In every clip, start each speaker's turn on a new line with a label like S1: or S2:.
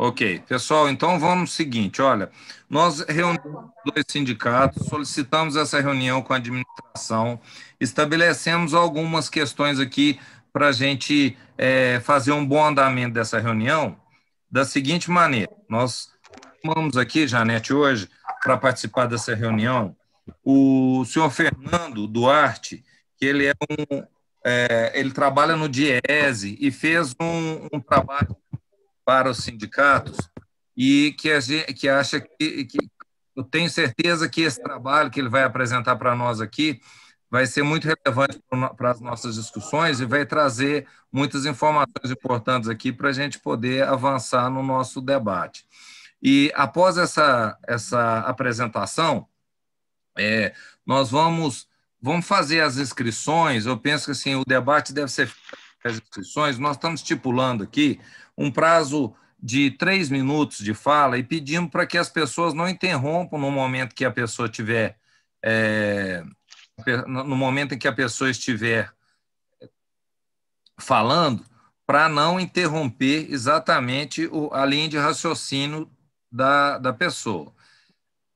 S1: Ok, pessoal, então vamos ao seguinte, olha, nós reunimos dois sindicatos, solicitamos essa reunião com a administração, estabelecemos algumas questões aqui para a gente fazer um bom andamento dessa reunião, da seguinte maneira, nós chamamos aqui, Janete, hoje, para participar dessa reunião, o senhor Fernando Duarte, que ele trabalha no DIEESE e fez um trabalho para os sindicatos e que acha que eu tenho certeza que esse trabalho que ele vai apresentar para nós aqui vai ser muito relevante para as nossas discussões e vai trazer muitas informações importantes aqui para a gente poder avançar no nosso debate. E após essa apresentação, nós vamos fazer as inscrições. Eu penso que assim, o debate deve ser feito as inscrições. Nós estamos estipulando aqui um prazo de 3 minutos de fala e pedimos para que as pessoas não interrompam no momento que a pessoa estiver falando, para não interromper exatamente a linha de raciocínio da pessoa.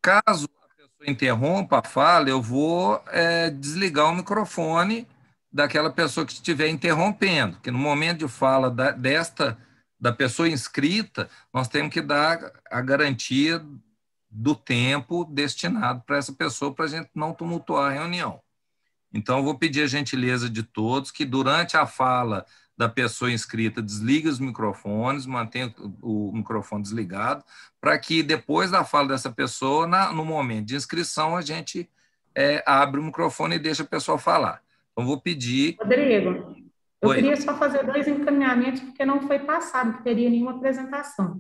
S1: Caso a pessoa interrompa a fala, eu vou desligar o microfone daquela pessoa que estiver interrompendo, porque no momento de fala da pessoa inscrita, nós temos que dar a garantia do tempo destinado para essa pessoa, para a gente não tumultuar a reunião. Então, eu vou pedir a gentileza de todos que, durante a fala da pessoa inscrita, desligue os microfones, mantenha o microfone desligado, para que, depois da fala dessa pessoa, no momento de inscrição, a gente abre o microfone e deixa a pessoa falar. Então, vou pedir...
S2: Rodrigo, eu queria só fazer 2 encaminhamentos, porque não foi passado, que teria nenhuma apresentação.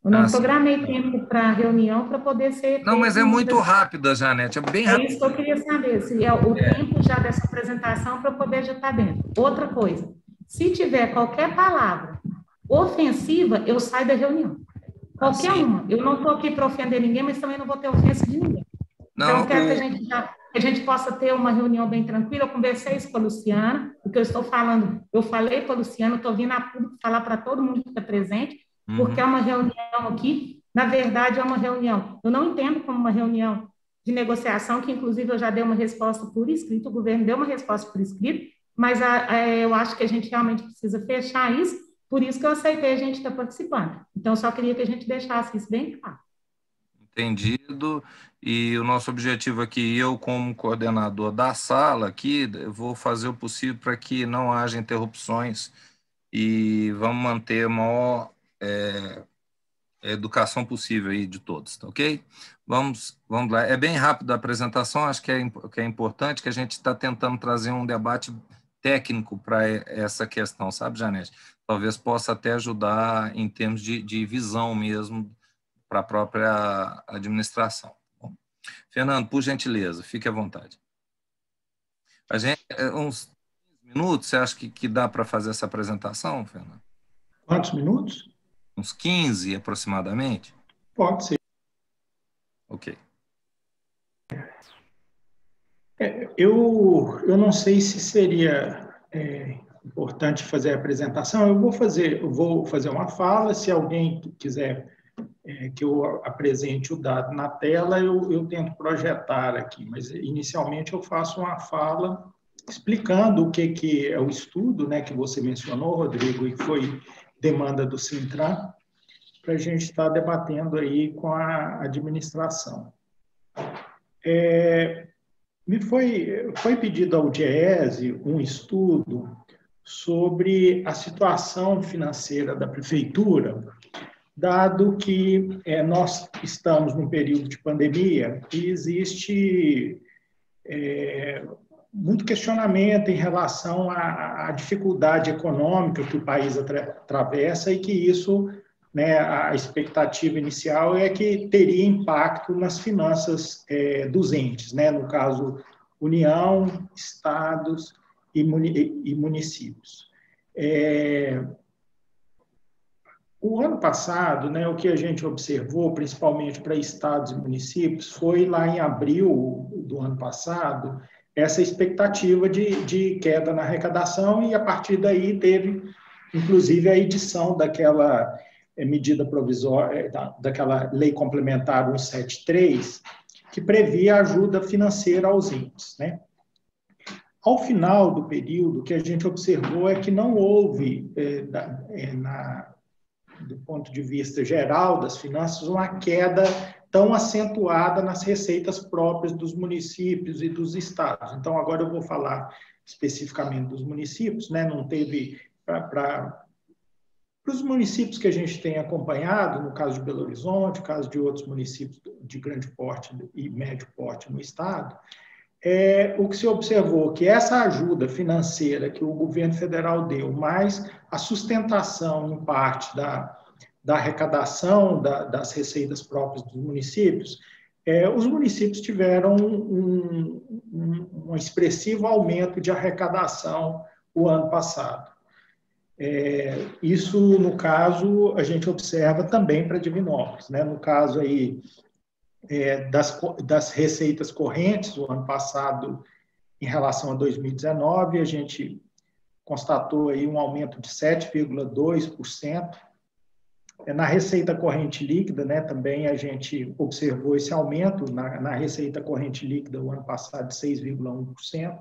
S2: Eu não programei tempo para a reunião para poder ser...
S1: Não, mas é muito rápida, Janete, é bem rápido.
S2: É isso que eu queria saber, se é o tempo já dessa apresentação para eu poder já estar dentro. Outra coisa, se tiver qualquer palavra ofensiva, eu saio da reunião. Qualquer uma. Eu não estou aqui para ofender ninguém, mas também não vou ter ofensa de ninguém. Então, eu quero que a gente possa ter uma reunião bem tranquila. Eu conversei isso com a Luciana, o que eu estou falando, eu falei para a Luciana, estou vindo a público falar para todo mundo que está presente, porque é uma reunião aqui, na verdade é uma reunião, eu não entendo como uma reunião de negociação, que inclusive eu já dei uma resposta por escrito, o governo deu uma resposta por escrito, mas eu acho que a gente realmente precisa fechar isso, por isso que eu aceitei a gente estar participando. Então, só queria que a gente deixasse isso bem claro.
S1: Entendido, e o nosso objetivo aqui, eu como coordenador da sala aqui, eu vou fazer o possível para que não haja interrupções e vamos manter a maior educação possível aí de todos, tá ok? Vamos lá, é bem rápido a apresentação, acho que é importante, que a gente está tentando trazer um debate técnico para essa questão, sabe, Janete? Talvez possa até ajudar em termos de visão mesmo para a própria administração. Bom, Fernando, por gentileza, fique à vontade. A gente, uns 15 minutos, você acha que dá para fazer essa apresentação, Fernando?
S3: Quantos minutos?
S1: Uns 15, aproximadamente?
S3: Pode ser.
S1: Ok.
S3: Eu não sei se seria importante fazer a apresentação. Eu vou fazer uma fala. Se alguém quiser que eu apresente o dado na tela, eu tento projetar aqui. Mas, inicialmente, eu faço uma fala explicando o que é o estudo, né, que você mencionou, Rodrigo, e que foi demanda do Sintran, para a gente estar debatendo aí com a administração. Me foi pedido ao DIEESE um estudo sobre a situação financeira da prefeitura, dado que nós estamos num período de pandemia e existe muito questionamento em relação à dificuldade econômica que o país atravessa e que isso, né, a expectativa inicial é que teria impacto nas finanças dos entes, né, no caso, União, estados e municípios. O ano passado, né, o que a gente observou, principalmente para estados e municípios, foi lá em abril do ano passado, essa expectativa de queda na arrecadação, e a partir daí teve, inclusive, a edição daquela medida provisória, daquela Lei Complementar 173, que previa ajuda financeira aos índios, né? Ao final do período, o que a gente observou é que não houve, do ponto de vista geral das finanças, uma queda tão acentuada nas receitas próprias dos municípios e dos estados. Então, agora eu vou falar especificamente dos municípios, né? Não teve, para os municípios que a gente tem acompanhado, no caso de Belo Horizonte, no caso de outros municípios de grande porte e médio porte no estado, o que se observou que essa ajuda financeira que o governo federal deu, mais a sustentação, em parte, da arrecadação das receitas próprias dos municípios, os municípios tiveram um expressivo aumento de arrecadação o ano passado. Isso, no caso, a gente observa também para Divinópolis, né? No caso aí, das receitas correntes, o ano passado, em relação a 2019, a gente constatou aí um aumento de 7,2%. Na receita corrente líquida, né, também a gente observou esse aumento na receita corrente líquida o ano passado de 6,1%.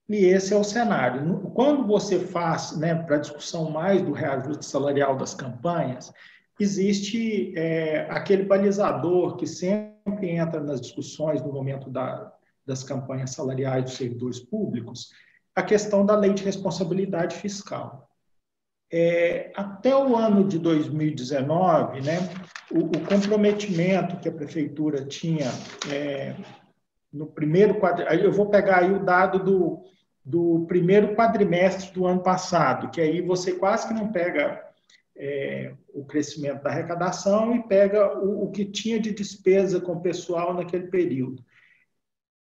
S3: E esse é o cenário. Quando você faz, né, para a discussão mais do reajuste salarial das campanhas, existe aquele balizador que sempre entra nas discussões no momento das campanhas salariais dos servidores públicos, a questão da lei de responsabilidade fiscal. Até o ano de 2019, né, o comprometimento que a prefeitura tinha no primeiro quadrimestre, eu vou pegar aí o dado do primeiro quadrimestre do ano passado, que aí você quase que não pega o crescimento da arrecadação e pega o que tinha de despesa com o pessoal naquele período.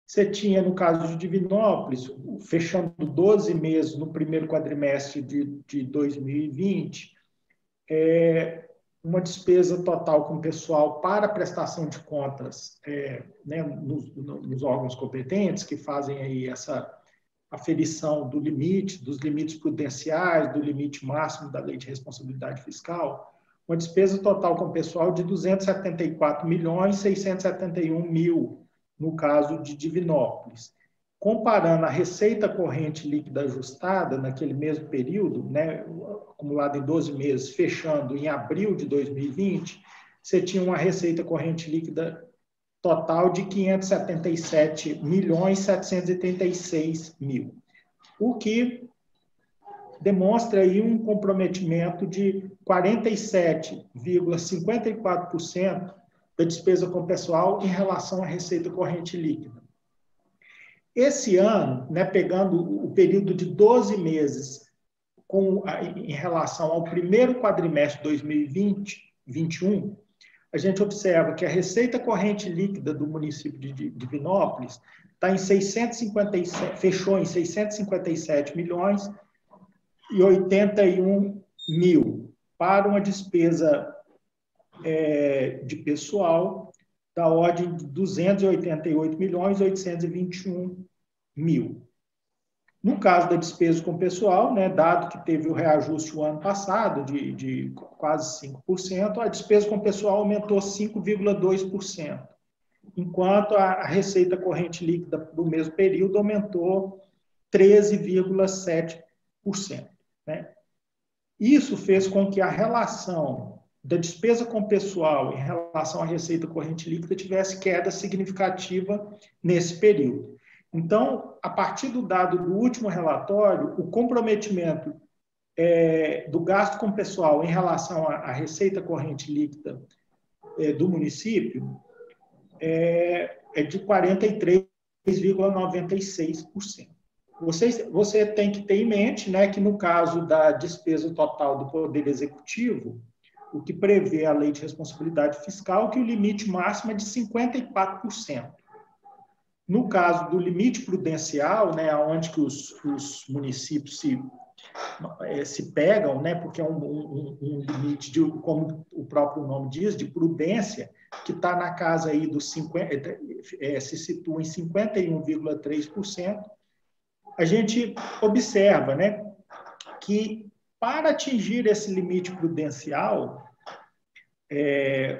S3: Você tinha, no caso de Divinópolis, fechando 12 meses no primeiro quadrimestre de 2020, uma despesa total com o pessoal para prestação de contas, né, nos órgãos competentes que fazem aí essa aferição do limite, dos limites prudenciais, do limite máximo da lei de responsabilidade fiscal, uma despesa total com o pessoal de 274.671.000, no caso de Divinópolis. Comparando a receita corrente líquida ajustada naquele mesmo período, né, acumulada em 12 meses, fechando em abril de 2020, você tinha uma receita corrente líquida total de 577.786.000, o que demonstra aí um comprometimento de 47,54% da despesa com pessoal em relação à receita corrente líquida. Esse ano, né, pegando o período de 12 meses em relação ao primeiro quadrimestre de 2021, a gente observa que a receita corrente líquida do município de Divinópolis está em 657, fechou em 657.081.000 para uma despesa de pessoal da ordem de 288.821.000. No caso da despesa com pessoal, né, dado que teve o reajuste o ano passado de quase 5%, a despesa com pessoal aumentou 5,2%, enquanto a receita corrente líquida do mesmo período aumentou 13,7%. Né? Isso fez com que a relação da despesa com pessoal em relação à receita corrente líquida tivesse queda significativa nesse período. Então, a partir do dado do último relatório, o comprometimento do gasto com pessoal em relação à receita corrente líquida do município é de 43,96%. Você tem que ter em mente, né, que no caso da despesa total do Poder Executivo, o que prevê a Lei de Responsabilidade Fiscal, que o limite máximo é de 54%. No caso do limite prudencial, né, onde que os municípios se pegam, né, porque é um limite, como o próprio nome diz, de prudência, que está na casa aí dos 50%, se situa em 51,3%, a gente observa, né, que para atingir esse limite prudencial,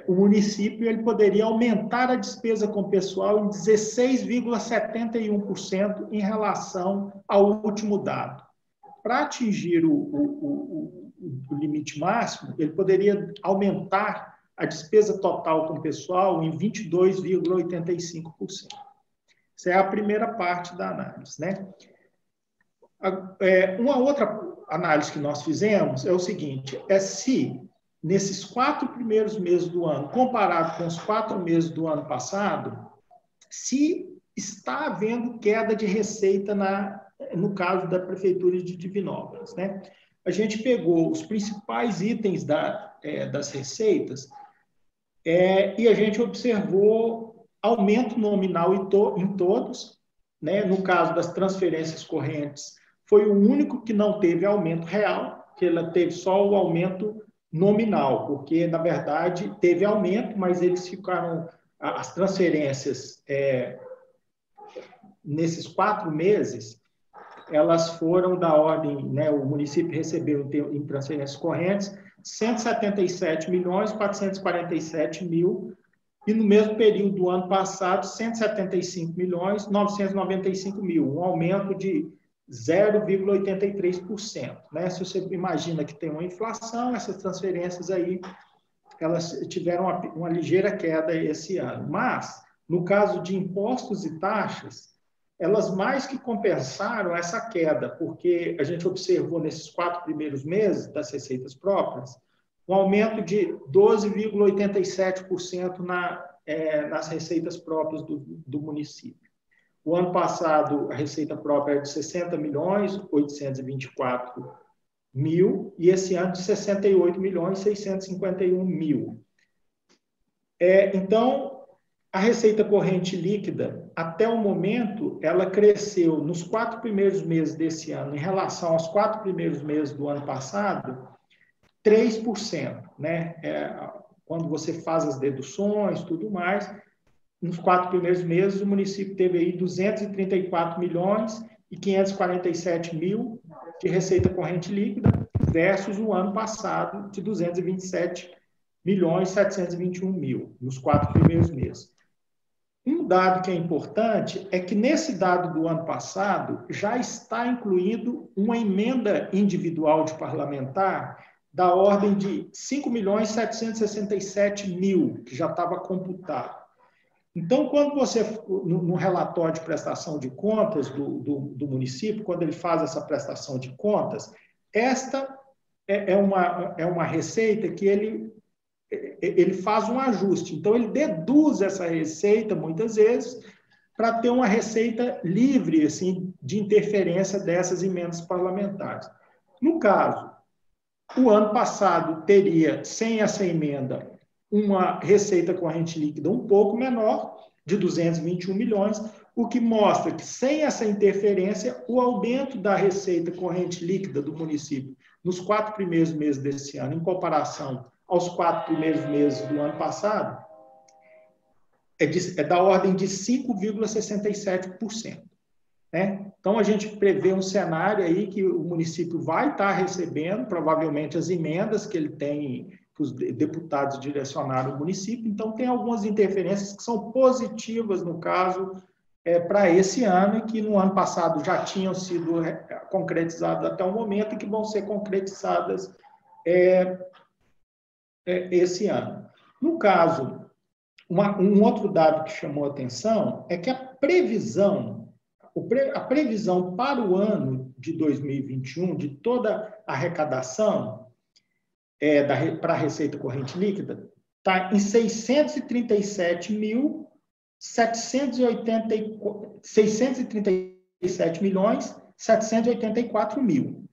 S3: o município ele poderia aumentar a despesa com pessoal em 16,71% em relação ao último dado. Para atingir o limite máximo, ele poderia aumentar a despesa total com pessoal em 22,85%. Essa é a primeira parte da análise, né? Uma outra análise que nós fizemos é o seguinte, se nesses 4 primeiros meses do ano, comparado com os 4 meses do ano passado, se está havendo queda de receita no caso da Prefeitura de Divinópolis, né? A gente pegou os principais itens das receitas e a gente observou aumento nominal em todos, né? No caso das transferências correntes, foi o único que não teve aumento real, que ela teve só o aumento nominal, porque, na verdade, teve aumento, mas eles ficaram, as transferências nesses 4 meses, elas foram da ordem, né, o município recebeu em transferências correntes 177.447.000 e no mesmo período do ano passado 175.995.000, um aumento de 0,83%, né? Se você imagina que tem uma inflação, essas transferências aí elas tiveram uma ligeira queda esse ano, mas no caso de impostos e taxas elas mais que compensaram essa queda, porque a gente observou nesses 4 primeiros meses das receitas próprias um aumento de 12,87% nas receitas próprias do município. O ano passado, a receita própria era de 60.824.000 e esse ano de 68.651.000. Então, a receita corrente líquida, até o momento, ela cresceu nos 4 primeiros meses desse ano, em relação aos 4 primeiros meses do ano passado, 3%, né? Quando você faz as deduções, tudo mais, nos 4 primeiros meses, o município teve aí 234.547.000 de receita corrente líquida versus o ano passado de 227.721.000 nos 4 primeiros meses. Um dado que é importante é que nesse dado do ano passado já está incluído uma emenda individual de parlamentar da ordem de 5.767.000, que já estava computado. Então, quando você, no relatório de prestação de contas do município, quando ele faz essa prestação de contas, esta é uma receita que ele faz um ajuste. Então, ele deduz essa receita, muitas vezes, para ter uma receita livre assim, de interferência dessas emendas parlamentares. No caso, o ano passado teria, sem essa emenda, uma receita corrente líquida um pouco menor, de 221 milhões, o que mostra que, sem essa interferência, o aumento da receita corrente líquida do município nos 4 primeiros meses desse ano, em comparação aos 4 primeiros meses do ano passado, é da ordem de 5,67%. Né? Então, a gente prevê um cenário aí que o município vai estar recebendo, provavelmente, as emendas que ele tem, que os deputados direcionaram ao município. Então, tem algumas interferências que são positivas, no caso, para esse ano, e que no ano passado já tinham sido concretizadas até o momento e que vão ser concretizadas esse ano. No caso, um outro dado que chamou a atenção é que a previsão para o ano de 2021, de toda a arrecadação para a receita corrente líquida, está em 637.784.000.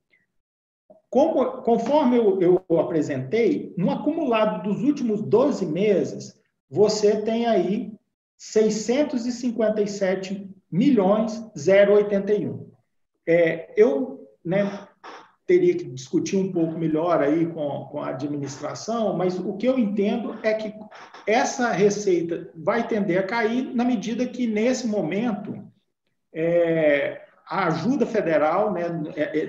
S3: Conforme eu apresentei, no acumulado dos últimos 12 meses, você tem aí 657.081. Eu teria que discutir um pouco melhor aí com a administração, mas o que eu entendo é que essa receita vai tender a cair na medida que, nesse momento, a ajuda federal, né,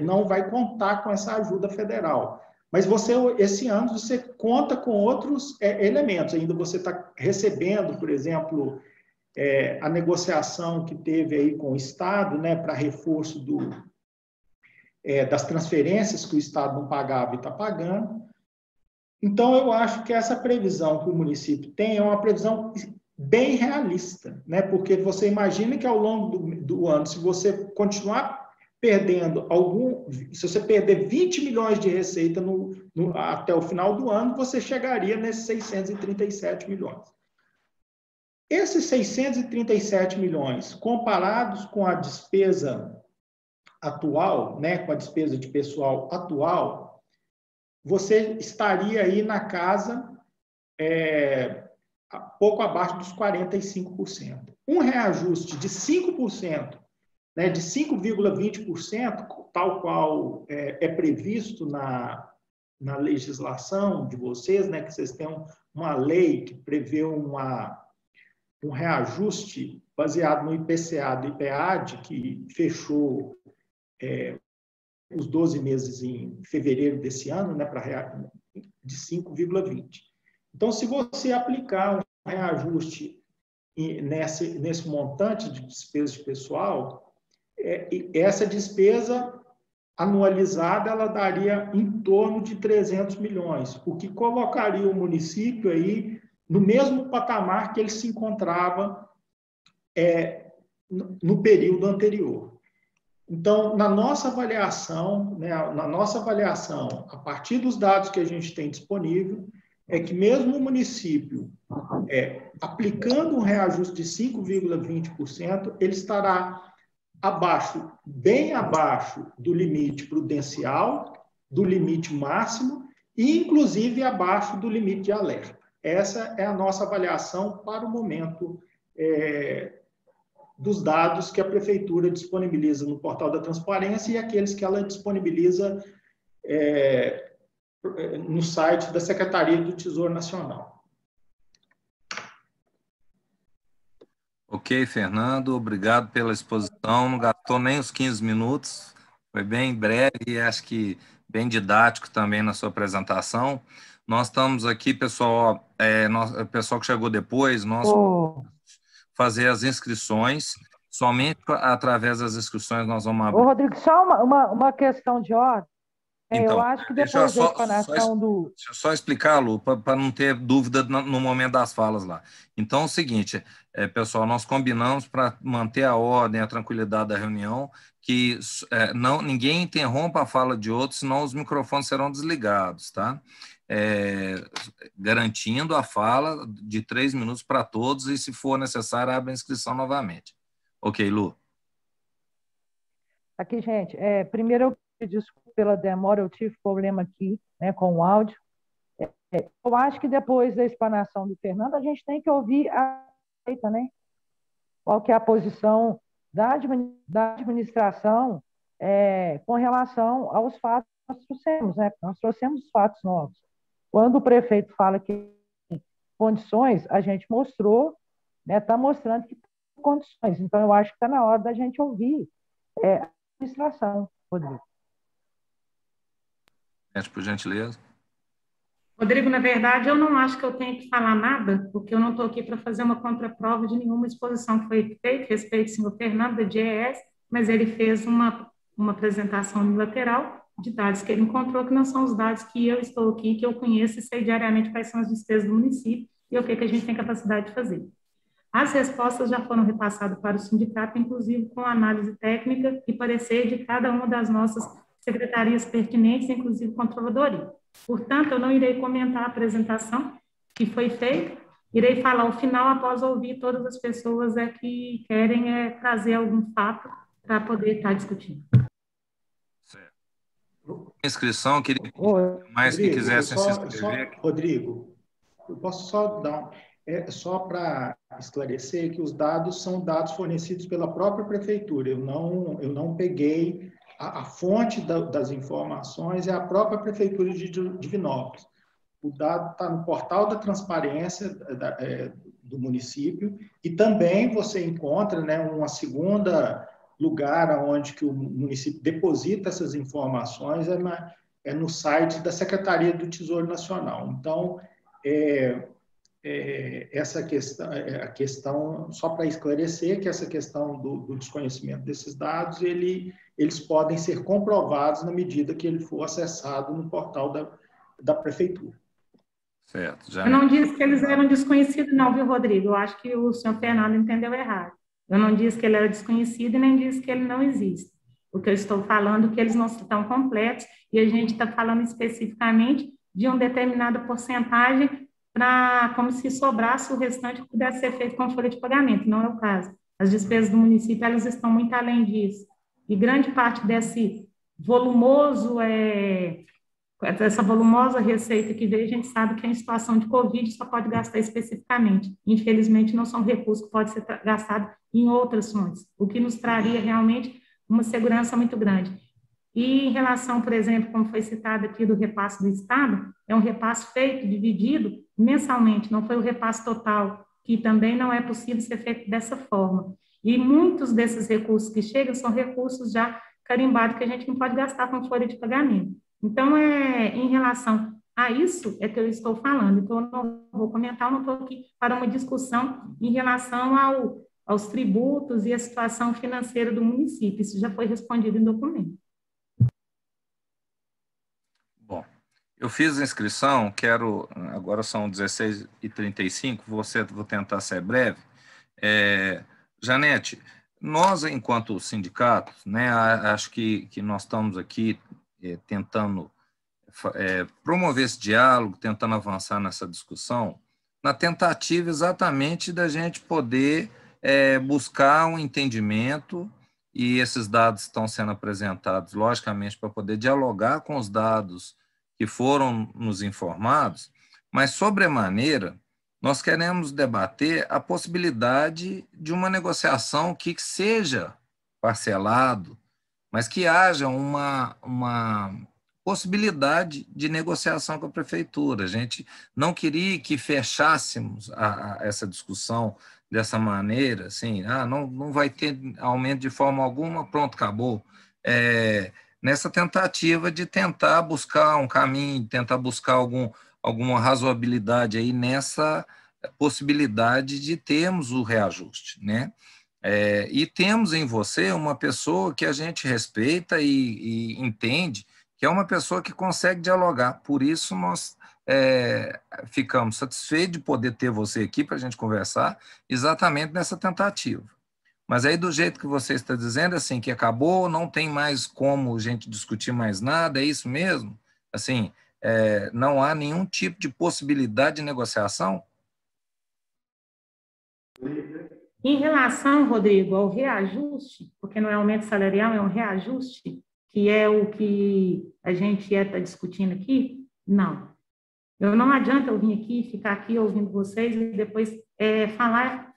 S3: não vai contar com essa ajuda federal. Mas você, esse ano, você conta com outros elementos. Ainda você está recebendo, por exemplo, a negociação que teve aí com o Estado, né, para reforço das transferências que o Estado não pagava e está pagando. Então, eu acho que essa previsão que o município tem é uma previsão bem realista, né? Porque você imagina que ao longo do ano, se você continuar perdendo se você perder 20 milhões de receita até o final do ano, você chegaria nesses 637 milhões. Esses 637 milhões, comparados com a despesa atual, né, com a despesa de pessoal atual, você estaria aí na casa pouco abaixo dos 45%. Um reajuste de 5%, né, de 5,20%, tal qual é previsto na legislação de vocês, né, que vocês têm uma lei que prevê um reajuste baseado no IPCA do IPEAD, que fechou os 12 meses em fevereiro desse ano, né, de 5,20%. Então, se você aplicar um reajuste nesse montante de despesa de pessoal, essa despesa anualizada ela daria em torno de 300 milhões, o que colocaria o município aí no mesmo patamar que ele se encontrava no período anterior. Então, na nossa avaliação, né, a partir dos dados que a gente tem disponível, é que mesmo o município aplicando um reajuste de 5,20%, ele estará bem abaixo do limite prudencial, do limite máximo e, inclusive, abaixo do limite de alerta. Essa é a nossa avaliação para o momento dos dados que a Prefeitura disponibiliza no portal da transparência e aqueles que ela disponibiliza no site da Secretaria do Tesouro Nacional.
S1: Ok, Fernando, obrigado pela exposição. Não gastou nem os 15 minutos, foi bem breve e acho que bem didático também na sua apresentação. Nós estamos aqui, pessoal, pessoal que chegou depois, nós vamos fazer as inscrições. Somente através das inscrições nós vamos abrir.
S4: Ô, Rodrigo, só uma questão de ordem.
S1: Então,
S4: eu acho que depois da explanação do...
S1: Deixa eu só explicar, Lu, para não ter dúvida no momento das falas lá. Então, é o seguinte, pessoal, nós combinamos para manter a ordem, a tranquilidade da reunião, que ninguém interrompa a fala de outro, senão os microfones serão desligados, tá? Garantindo a fala de 3 minutos para todos e, se for necessário, abre a inscrição novamente. Ok, Lu?
S4: Aqui, gente, primeiro eu peço desculpa pela demora, eu tive problema aqui, né, com o áudio. Eu acho que depois da explanação do Fernando, a gente tem que ouvir a Prefeita, né? Qual que é a posição da administração com relação aos fatos que nós trouxemos, né? Nós trouxemos fatos novos. Quando o prefeito fala que tem condições, a gente mostrou, né? Está mostrando que tem condições. Então, eu acho que está na hora da gente ouvir a administração, Rodrigo.
S1: Por gentileza.
S2: Rodrigo, na verdade, eu não acho que eu tenho que falar nada, porque eu não estou aqui para fazer uma contraprova de nenhuma exposição que foi feita, respeito ao senhor Fernando, da DIES, mas ele fez uma apresentação unilateral de dados que ele encontrou, que não são os dados que eu estou aqui, que eu conheço e sei diariamente quais são as despesas do município e o que a gente tem capacidade de fazer. As respostas já foram repassadas para o sindicato, inclusive com análise técnica e parecer de cada uma das nossas secretarias pertinentes, inclusive controladoria. Portanto, eu não irei comentar a apresentação que foi feita, irei falar ao final, após ouvir todas as pessoas que querem trazer algum fato para poder estar discutindo.
S1: Certo. Inscrição, queria mais
S3: Rodrigo,
S1: que quisessem se inscrever.
S3: Rodrigo, eu posso só dar só para esclarecer que os dados são dados fornecidos pela própria prefeitura. Eu não peguei a fonte das informações, é a própria prefeitura de Divinópolis. O dado está no portal da transparência do município e também você encontra, né, uma segunda lugar onde que o município deposita essas informações é no site da Secretaria do Tesouro Nacional. Então, essa questão, a questão, só para esclarecer, que essa questão do desconhecimento desses dados, eles podem ser comprovados na medida que ele for acessado no portal da Prefeitura.
S1: Certo.
S2: Eu não disse que eles eram desconhecidos, não, viu, Rodrigo? Eu acho que o senhor Fernando entendeu errado. Eu não disse que ele era desconhecido e nem disse que ele não existe. O que eu estou falando é que eles não estão completos e a gente está falando especificamente de uma determinada porcentagem como se sobrasse o restante que pudesse ser feito com folha de pagamento. Não é o caso. As despesas do município, elas estão muito além disso. E grande parte desse volumoso essa volumosa receita que veio, a gente sabe que em situação de Covid só pode gastar especificamente. Infelizmente, não são recursos que podem ser gastados em outras fontes, o que nos traria realmente uma segurança muito grande. E em relação, por exemplo, como foi citado aqui do repasse do Estado, é um repasse feito, dividido mensalmente, não foi o repasse total, que também não é possível ser feito dessa forma. E muitos desses recursos que chegam são recursos já carimbados que a gente não pode gastar com folha de pagamento. Então, em relação a isso é que eu estou falando. Então, eu não vou comentar, eu não estou aqui para uma discussão em relação aos tributos e a situação financeira do município. Isso já foi respondido em documento.
S1: Bom, eu fiz a inscrição, agora são 16h35, vou tentar ser breve. Janete, nós, enquanto sindicatos, né, acho que nós estamos aqui tentando promover esse diálogo, tentando avançar nessa discussão, na tentativa exatamente da gente poder buscar um entendimento, e esses dados estão sendo apresentados, logicamente, para poder dialogar com os dados que foram nos informados, mas, sobremaneira, nós queremos debater a possibilidade de uma negociação que seja parcelado, mas que haja uma possibilidade de negociação com a prefeitura. A gente não queria que fechássemos essa discussão dessa maneira, assim, não vai ter aumento de forma alguma, pronto, acabou. Nessa tentativa de tentar buscar um caminho, tentar buscar alguma razoabilidade aí nessa possibilidade de termos o reajuste, né? E temos em você uma pessoa que a gente respeita e entende que é uma pessoa que consegue dialogar. Por isso, nós ficamos satisfeitos de poder ter você aqui para a gente conversar exatamente nessa tentativa. Mas aí, do jeito que você está dizendo, assim, que acabou, não tem mais como a gente discutir mais nada, é isso mesmo? Assim, não há nenhum tipo de possibilidade de negociação?
S2: Em relação, Rodrigo, ao reajuste, porque não é aumento salarial, é um reajuste, que é o que a gente está discutindo aqui, não. Não adianta eu vir aqui, ficar aqui ouvindo vocês e depois falar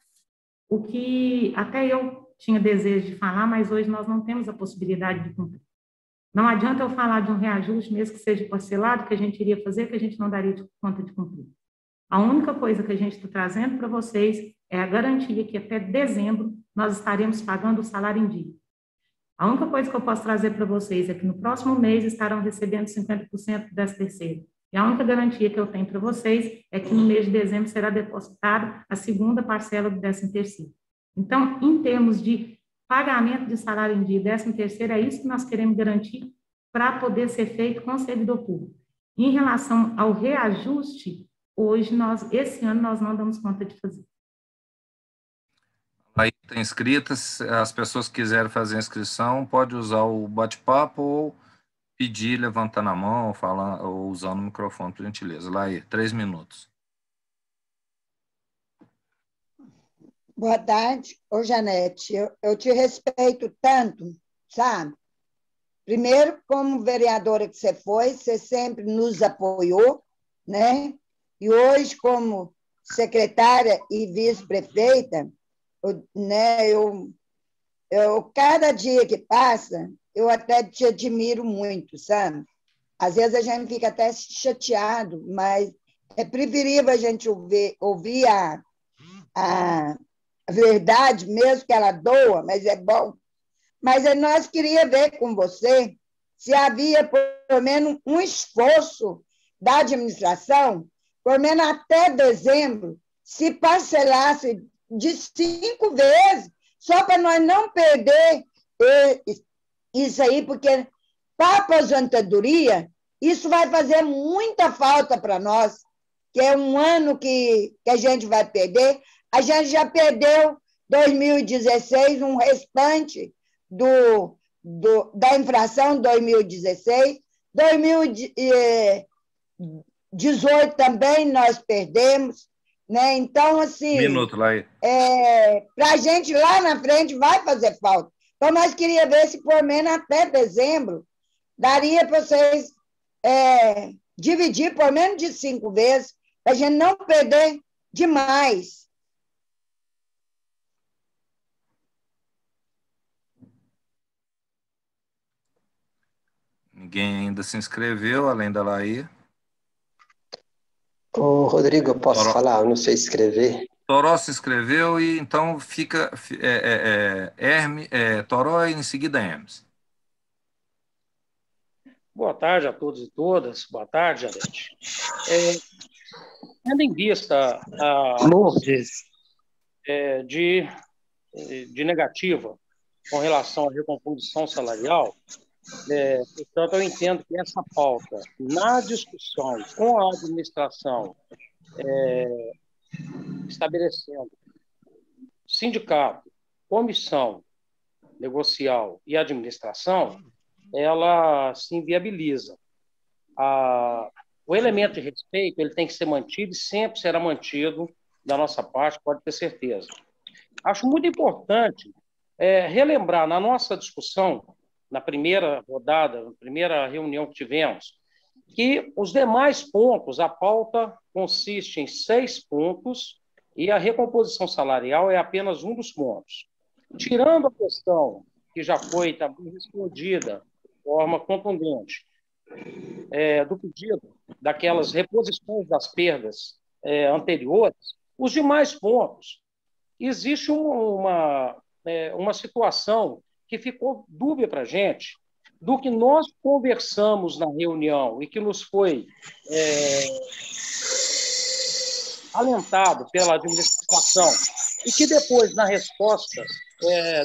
S2: o que até eu tinha desejo de falar, mas hoje nós não temos a possibilidade de cumprir. Não adianta eu falar de um reajuste, mesmo que seja parcelado, que a gente iria fazer, que a gente não daria conta de cumprir. A única coisa que a gente está trazendo para vocês é a garantia que até dezembro nós estaremos pagando o salário em dia. A única coisa que eu posso trazer para vocês é que no próximo mês estarão recebendo 50% dessa terceira. E a única garantia que eu tenho para vocês é que no mês de dezembro será depositada a segunda parcela do 13º. Então, em termos de pagamento de salário em dia, 13º, é isso que nós queremos garantir para poder ser feito com o servidor público. Em relação ao reajuste, hoje, esse ano, nós não damos conta de fazer.
S1: Aí está inscrita, as pessoas que quiserem fazer a inscrição, pode usar o bate-papo ou pedir, levantando a mão, ou usando o microfone, por gentileza. Laí, 3 minutos.
S5: Boa tarde. Ô, Janete, eu te respeito tanto, sabe? Primeiro, como vereadora que você sempre nos apoiou, né? E hoje, como secretária e vice-prefeita, cada dia que passa, eu até te admiro muito, sabe? Às vezes a gente fica até chateado, mas é preferível a gente ouvir a verdade, mesmo que ela doa, mas é bom Mas nós queríamos ver com você se havia, pelo menos, um esforço da administração, pelo menos até dezembro, se parcelasse de 5 vezes, só para nós não perder isso aí, porque para a aposentadoria, isso vai fazer muita falta para nós, que é um ano que a gente vai perder. A gente já perdeu 2016, um restante da inflação 2016. 2018 também nós perdemos. Né? Então, assim,
S1: Minuto, Laí.
S5: Para a gente lá na frente vai fazer falta. Então, nós queríamos ver se, por menos até dezembro, daria para vocês dividir por menos de 5 vezes, para a gente não perder demais.
S1: Ninguém ainda se inscreveu, além da Laí.
S6: Ô, Rodrigo, eu posso falar? Eu não sei escrever.
S1: Toró se inscreveu e então fica Toró e em seguida Hermes.
S7: Boa tarde a todos e todas. Boa tarde, Janete. Tendo em vista a de negativa com relação à recomposição salarial, portanto, eu entendo que essa pauta, na discussão com a administração, estabelecendo sindicato, comissão negocial e administração, ela se inviabiliza. O elemento de respeito ele tem que ser mantido e sempre será mantido da nossa parte, pode ter certeza. Acho muito importante relembrar na nossa discussão, na primeira rodada, na primeira reunião que tivemos, que os demais pontos, a pauta consiste em 6 pontos e a recomposição salarial é apenas um dos pontos. Tirando a questão que já foi também respondida de forma contundente, do pedido daquelas reposições das perdas anteriores, os demais pontos, existe uma situação que ficou dúbia para a gente, do que nós conversamos na reunião e que nos foi alentado pela administração e que depois, na resposta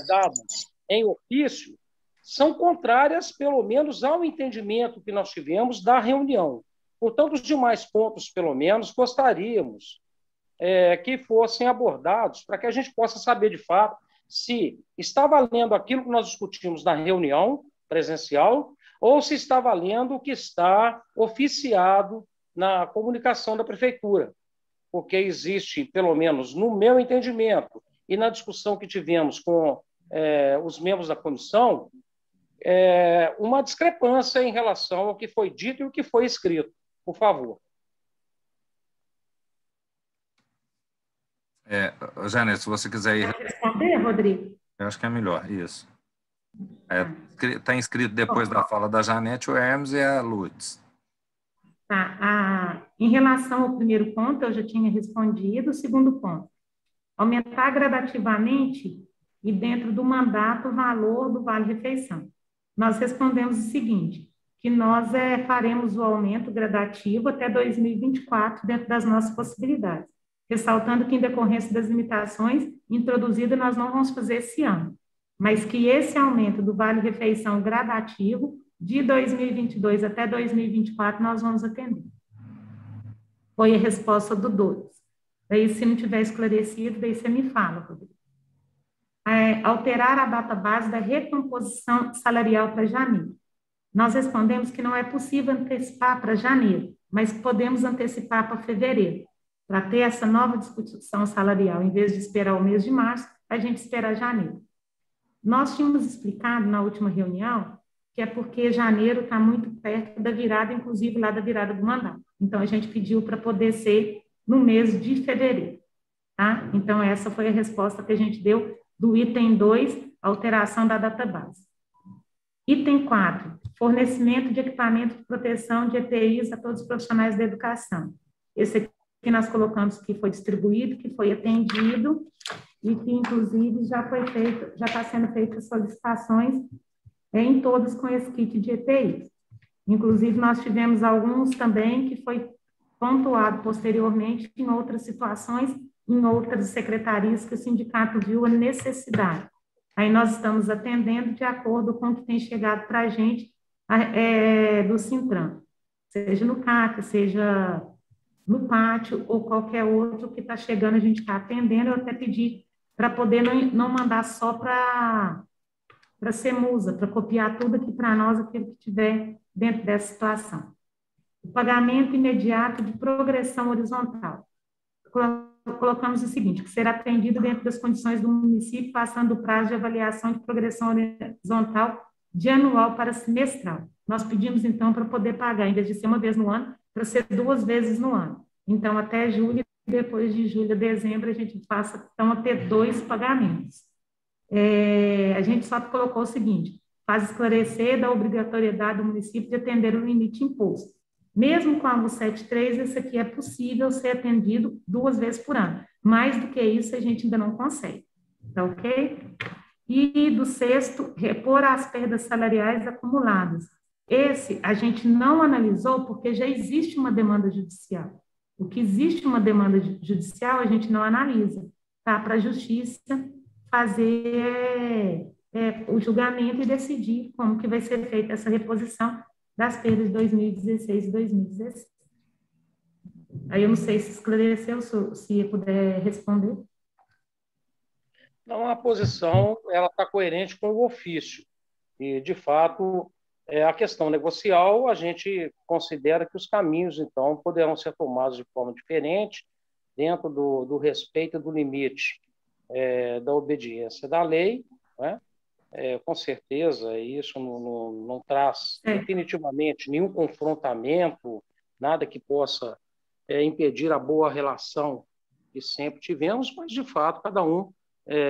S7: dada em ofício, são contrárias, pelo menos, ao entendimento que nós tivemos da reunião. Portanto, os demais pontos, pelo menos, gostaríamos que fossem abordados para que a gente possa saber, de fato, se está valendo aquilo que nós discutimos na reunião presencial ou se está valendo o que está oficiado na comunicação da prefeitura. Porque existe, pelo menos no meu entendimento e na discussão que tivemos com os membros da comissão, uma discrepância em relação ao que foi dito e o que foi escrito. Por favor.
S1: Janete, se você quiser ir...
S2: Pode responder, Rodrigo?
S1: Eu acho que é melhor, isso. Está inscrito depois da fala da Janete, o Hermes e a Lutz.
S2: Tá. Em relação ao primeiro ponto, eu já tinha respondido. O segundo ponto, aumentar gradativamente e dentro do mandato o valor do vale-refeição. Nós respondemos o seguinte, que nós faremos o aumento gradativo até 2024 dentro das nossas possibilidades, ressaltando que em decorrência das limitações introduzidas nós não vamos fazer esse ano, mas que esse aumento do vale-refeição gradativo de 2022 até 2024 nós vamos atender. Foi a resposta do Douglas. Daí, se não tiver esclarecido, daí você me fala, Rodrigo. Alterar a data base da recomposição salarial para janeiro. Nós respondemos que não é possível antecipar para janeiro, mas podemos antecipar para fevereiro, para ter essa nova discussão salarial. Em vez de esperar o mês de março, a gente espera janeiro. Nós tínhamos explicado na última reunião que é porque janeiro está muito perto da virada, inclusive lá da virada do mandato. Então, a gente pediu para poder ser no mês de fevereiro. Tá? Então, essa foi a resposta que a gente deu do item 2, alteração da database. Item 4, fornecimento de equipamento de proteção de EPIs a todos os profissionais da educação. Esse aqui nós colocamos que foi distribuído, que foi atendido, e que, inclusive, já está sendo feitas solicitações em todos com esse kit de EPI. Inclusive, nós tivemos alguns também que foi pontuado posteriormente em outras situações, em outras secretarias que o sindicato viu a necessidade. Aí nós estamos atendendo de acordo com o que tem chegado para a gente do Sintran, seja no CAC, seja no pátio ou qualquer outro que está chegando, a gente está atendendo. Eu até pedi para poder não mandar só para Semusa, para copiar tudo aqui para nós, aquilo que tiver dentro dessa situação. O pagamento imediato de progressão horizontal. Colocamos o seguinte, que será atendido dentro das condições do município, passando o prazo de avaliação de progressão horizontal de anual para semestral. Nós pedimos, então, para poder pagar, em vez de ser uma vez no ano, para ser 2 vezes no ano. Então, até julho, depois de julho a dezembro, a gente passa, então, a ter 2 pagamentos. A gente só colocou o seguinte, faz esclarecer da obrigatoriedade do município de atender o limite imposto. Mesmo com a 173, isso aqui é possível ser atendido 2 vezes por ano. Mais do que isso, a gente ainda não consegue. Tá ok? E do 6º, repor as perdas salariais acumuladas. Esse a gente não analisou porque já existe uma demanda judicial. O que existe uma demanda judicial, a gente não analisa. Tá? Para a justiça fazer o julgamento e decidir como que vai ser feita essa reposição das perdas de 2016 e 2016. Aí eu não sei se esclareceu, se puder responder.
S7: Não, a posição ela está coerente com o ofício. E, de fato, a questão negocial, a gente considera que os caminhos, então, poderão ser tomados de forma diferente, dentro do respeito do limite da obediência da lei, né? Com certeza, isso não traz definitivamente nenhum confrontamento, nada que possa impedir a boa relação que sempre tivemos, mas, de fato, cada um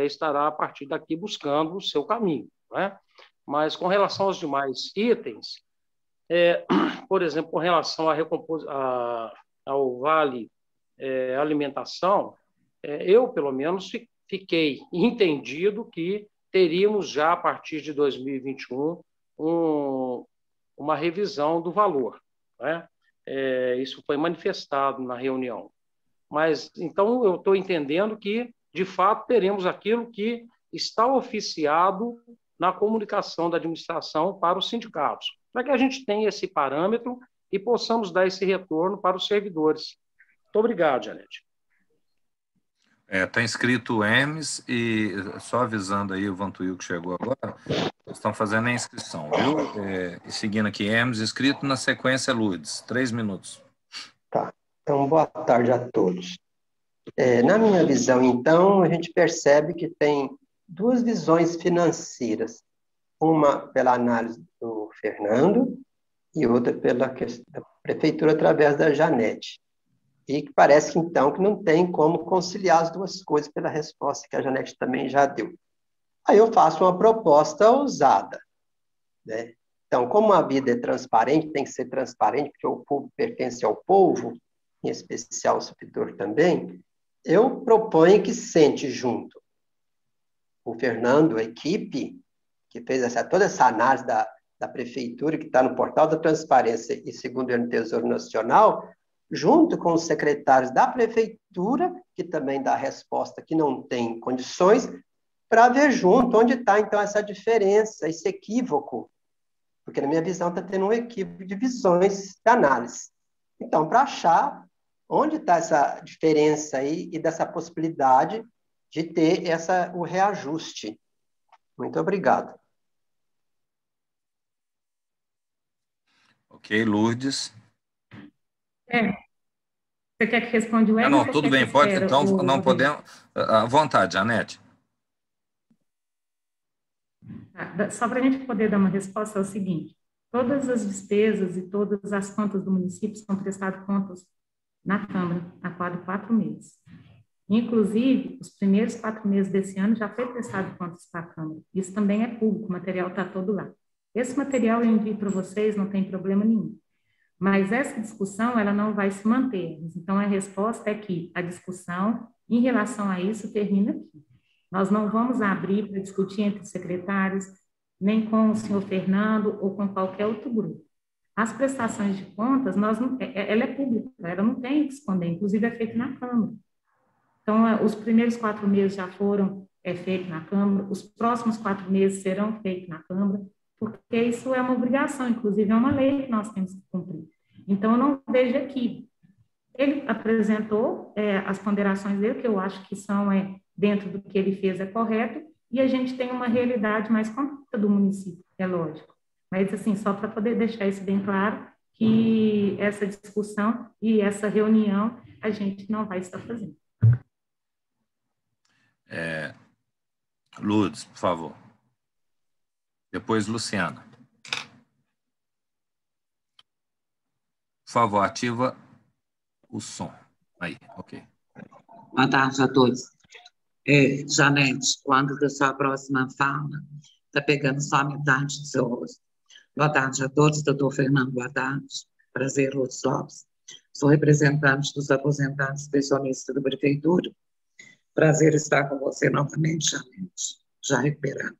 S7: estará, a partir daqui, buscando o seu caminho, né? Mas, com relação aos demais itens, por exemplo, com relação ao Vale Alimentação, eu, pelo menos, fiquei entendido que teríamos já, a partir de 2021, uma revisão do valor, né? Isso foi manifestado na reunião. Mas, então, eu estou entendendo que, de fato, teremos aquilo que está oficiado na comunicação da administração para os sindicatos, para que a gente tenha esse parâmetro e possamos dar esse retorno para os servidores. Muito obrigado, Janete.
S1: Está inscrito o Hermes e, só avisando aí o Vantuil que chegou agora, estão fazendo a inscrição, viu? E seguindo aqui, Hermes inscrito, na sequência, Lourdes. 3 minutos.
S6: Tá. Então, boa tarde a todos. Na minha visão, então, a gente percebe que tem 2 visões financeiras. Uma pela análise do Fernando e outra pela questão da prefeitura através da Janete. E que parece, então, que não tem como conciliar as 2 coisas pela resposta que a Janete também já deu. Aí eu faço uma proposta ousada, né? Então, como a vida é transparente, tem que ser transparente, porque o povo pertence ao povo, em especial o servidor também, eu proponho que sente junto o Fernando, a equipe, que fez toda essa análise da prefeitura, que está no portal da transparência e segundo o Tesouro Nacional, junto com os secretários da prefeitura, que também dá a resposta que não tem condições, para ver junto onde está, então, essa diferença, esse equívoco. Porque, na minha visão, está tendo um equívoco de visões de análise. Então, para achar onde está essa diferença aí e dessa possibilidade de ter o reajuste. Muito obrigado.
S1: Ok, Lourdes.
S2: Você quer que responda o Hermes?
S1: Não, tudo bem, pode. Então, não podemos. À vontade, Janete.
S2: Só para a gente poder dar uma resposta, é o seguinte: todas as despesas e todas as contas do município são prestadas contas na Câmara a cada 4 meses. Inclusive, os primeiros 4 meses desse ano já foi prestado contas para a Câmara. Isso também é público, o material está todo lá. Esse material eu envio para vocês, não tem problema nenhum. Mas essa discussão, ela não vai se manter. Então, a resposta é que a discussão, em relação a isso, termina aqui. Nós não vamos abrir para discutir entre secretários, nem com o senhor Fernando ou com qualquer outro grupo. As prestações de contas, ela é pública, ela não tem que esconder, inclusive é feito na Câmara. Então, os primeiros 4 meses já foram feitos na Câmara, os próximos 4 meses serão feitos na Câmara, porque isso é uma obrigação, inclusive é uma lei que nós temos que cumprir. Então, eu não vejo aqui. Ele apresentou as ponderações dele, que eu acho que são dentro do que ele fez é correto, e a gente tem uma realidade mais completa do município, é lógico. Mas, assim, só para poder deixar isso bem claro, que essa discussão e essa reunião a gente não vai estar fazendo.
S1: Lourdes, por favor. Depois, Luciana. Por favor, ativa o som. Aí, ok.
S8: Boa tarde a todos. Janete, quando da sua próxima fala, está pegando só a metade do seu rosto. Boa tarde a todos, doutor Fernando, boa tarde. Prazer, Lourdes Lopes. Sou representante dos aposentados pensionistas da Prefeitura. Prazer estar com você novamente, Janete, já recuperado.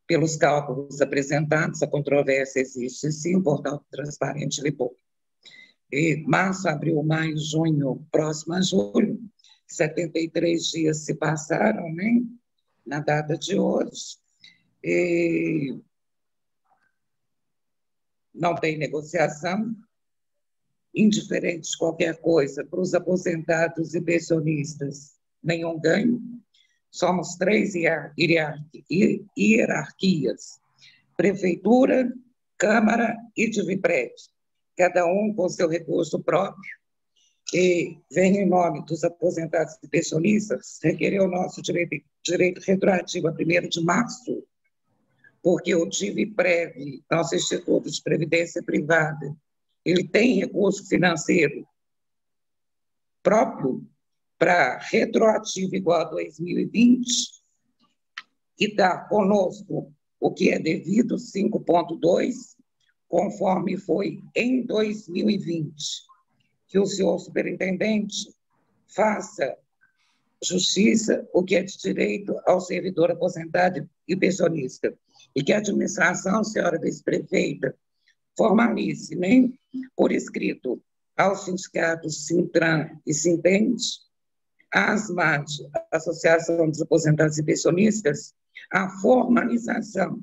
S8: Pelos cálculos apresentados, a controvérsia existe, sim, o portal transparente libou. Março, abril, maio, junho, próximo a julho, 73 dias se passaram, né, na data de hoje. Não tem negociação, indiferente de qualquer coisa, para os aposentados e pensionistas, nenhum ganho. Somos 3 hierarquias, Prefeitura, Câmara e Divipred, cada um com seu recurso próprio. E vem em nome dos aposentados e pensionistas requerer o nosso direito retroativo a 1º de março, porque o Divipred, nosso Instituto de Previdência Privada, ele tem recurso financeiro próprio para retroativo igual a 2020, que dá conosco o que é devido, 5,2, conforme foi em 2020. Que o senhor superintendente faça justiça, o que é de direito ao servidor aposentado e pensionista, e que a administração, senhora vice-prefeita, formalize, né, por escrito aos sindicatos Sintran e Sintende, a ASMAD, Associação dos Aposentados e Pensionistas, a formalização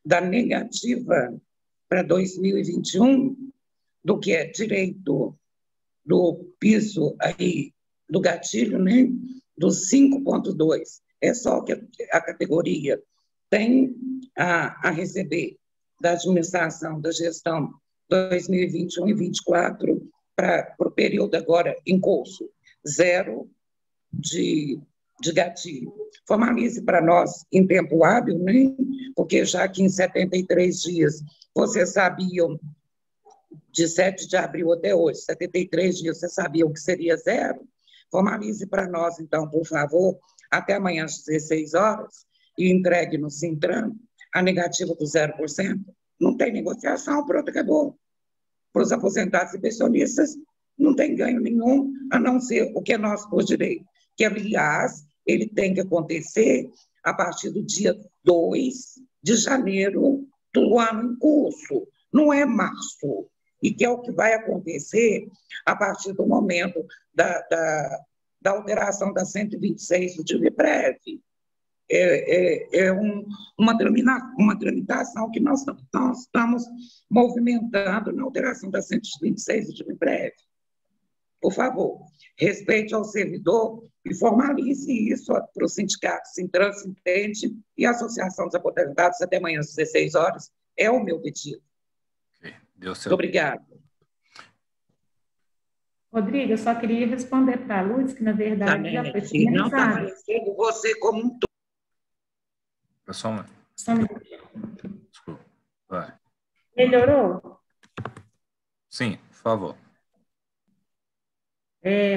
S8: da negativa para 2021 do que é direito do piso aí, do gatilho, né, do 5,2. É só que a categoria tem a receber da administração, da gestão 2021 e 2024 para o período agora em curso, 0 de gatilho. Formalize para nós em tempo hábil, né? Porque já que em 73 dias vocês sabiam, de 7 de abril até hoje, 73 dias vocês sabiam que seria 0, formalize para nós, então, por favor, até amanhã às 16 horas, e entregue no Sintran a negativa do 0%. Não tem negociação, pronto, acabou. Para os aposentados e pensionistas, não tem ganho nenhum, a não ser o que é nosso por direito, que, aliás, ele tem que acontecer a partir do dia 2 de janeiro do ano em curso, não é março, e que é o que vai acontecer a partir do momento da alteração da 126 do Divipred. Uma tramitação que nós estamos movimentando na alteração da 126 do Divipred. Por favor, respeite ao servidor e formalize isso para o sindicato Sintran, Sintende e a Associação dos Aposentados até amanhã às 16 horas. É o meu pedido. Muito obrigada.
S2: Rodrigo, eu só queria responder para a Luz, que na verdade já foi finalizado.
S8: Não está aparecendo você como um todo.
S1: Pessoal, desculpa. Vai.
S2: Melhorou?
S1: Sim, por favor.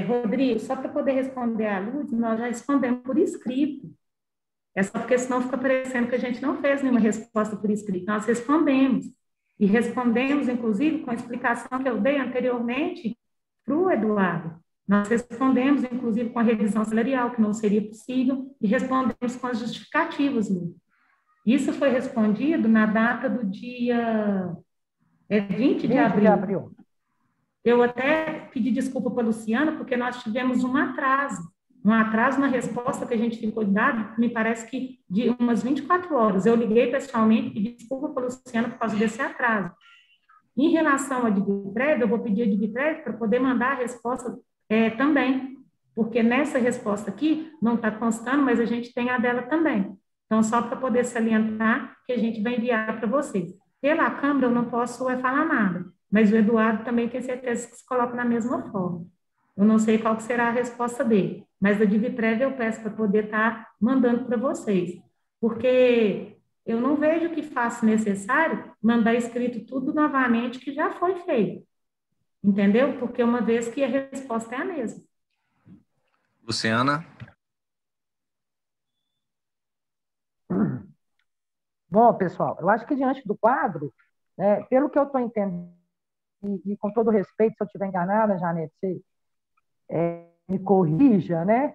S2: Rodrigo, só para poder responder à Luz, nós já respondemos por escrito. É só porque senão fica parecendo que a gente não fez nenhuma resposta por escrito. Nós respondemos. E respondemos, inclusive, com a explicação que eu dei anteriormente para o Eduardo. Nós respondemos, inclusive, com a revisão salarial, que não seria possível, e respondemos com as justificativas, Lu. Isso foi respondido na data do dia 20 de abril. Eu até pedi desculpa para a Luciana, porque nós tivemos um atraso na resposta que a gente ficou dado, me parece que de umas 24 horas. Eu liguei pessoalmente e pedi desculpa para a Luciana por causa desse atraso. Em relação à DIVIPREV, eu vou pedir a DIVIPREV para poder mandar a resposta também, porque nessa resposta aqui não está constando, mas a gente tem a dela também. Então, só para poder salientar que a gente vai enviar para vocês. Pela Câmara, eu não posso falar nada, mas o Eduardo também tem certeza que se coloca na mesma forma. Eu não sei qual que será a resposta dele, mas da DIVIPREV eu peço para poder estar mandando para vocês, porque eu não vejo que faça necessário mandar escrito tudo novamente que já foi feito, entendeu? Porque uma vez que a resposta é a mesma.
S1: Luciana?
S4: Bom, pessoal, eu acho que diante do quadro, pelo que eu estou entendendo, e com todo respeito, se eu estiver enganada, Janete, você me corrija, né?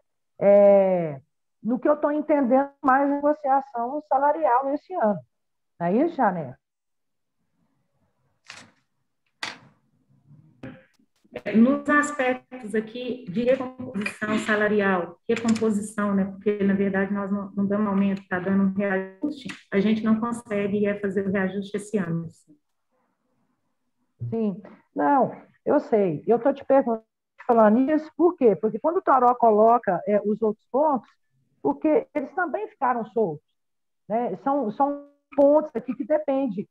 S4: No que eu estou entendendo, mais negociação salarial esse ano. Não é isso, Janete?
S2: Nos aspectos aqui de recomposição salarial, recomposição, né, porque, na verdade, nós não damos aumento, está dando um reajuste, a gente não consegue fazer o reajuste esse ano.
S4: Sim. Não, eu sei. Eu estou te falando isso, por quê? Porque quando o Toró coloca os outros pontos, porque eles também ficaram soltos, né? São pontos aqui que dependem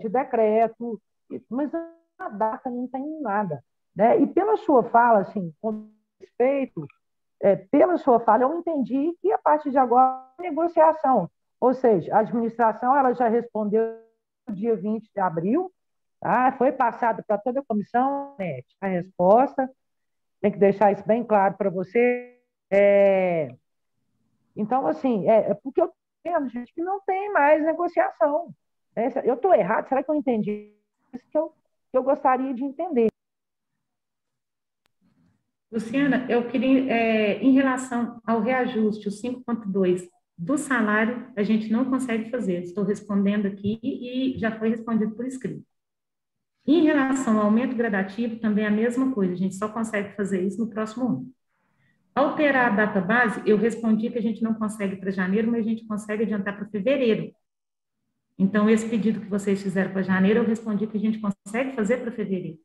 S4: de decreto, mas a data não tem nada, né? E pela sua fala, assim, com respeito, pela sua fala, eu entendi que a partir de agora é negociação, ou seja, a administração ela já respondeu no dia 20 de abril, tá? Foi passado para toda a comissão, né, a resposta, tem que deixar isso bem claro para você. Então, assim, porque eu estou vendo, gente, que não tem mais negociação. Eu estou errado? Será que eu entendi isso que eu gostaria de entender?
S2: Luciana, eu queria, em relação ao reajuste, o 5,2 do salário, a gente não consegue fazer. Estou respondendo aqui e já foi respondido por escrito. Em relação ao aumento gradativo, também é a mesma coisa, a gente só consegue fazer isso no próximo ano. Alterar a data base, eu respondi que a gente não consegue para janeiro, mas a gente consegue adiantar para fevereiro. Então, esse pedido que vocês fizeram para janeiro, eu respondi que a gente consegue fazer para fevereiro.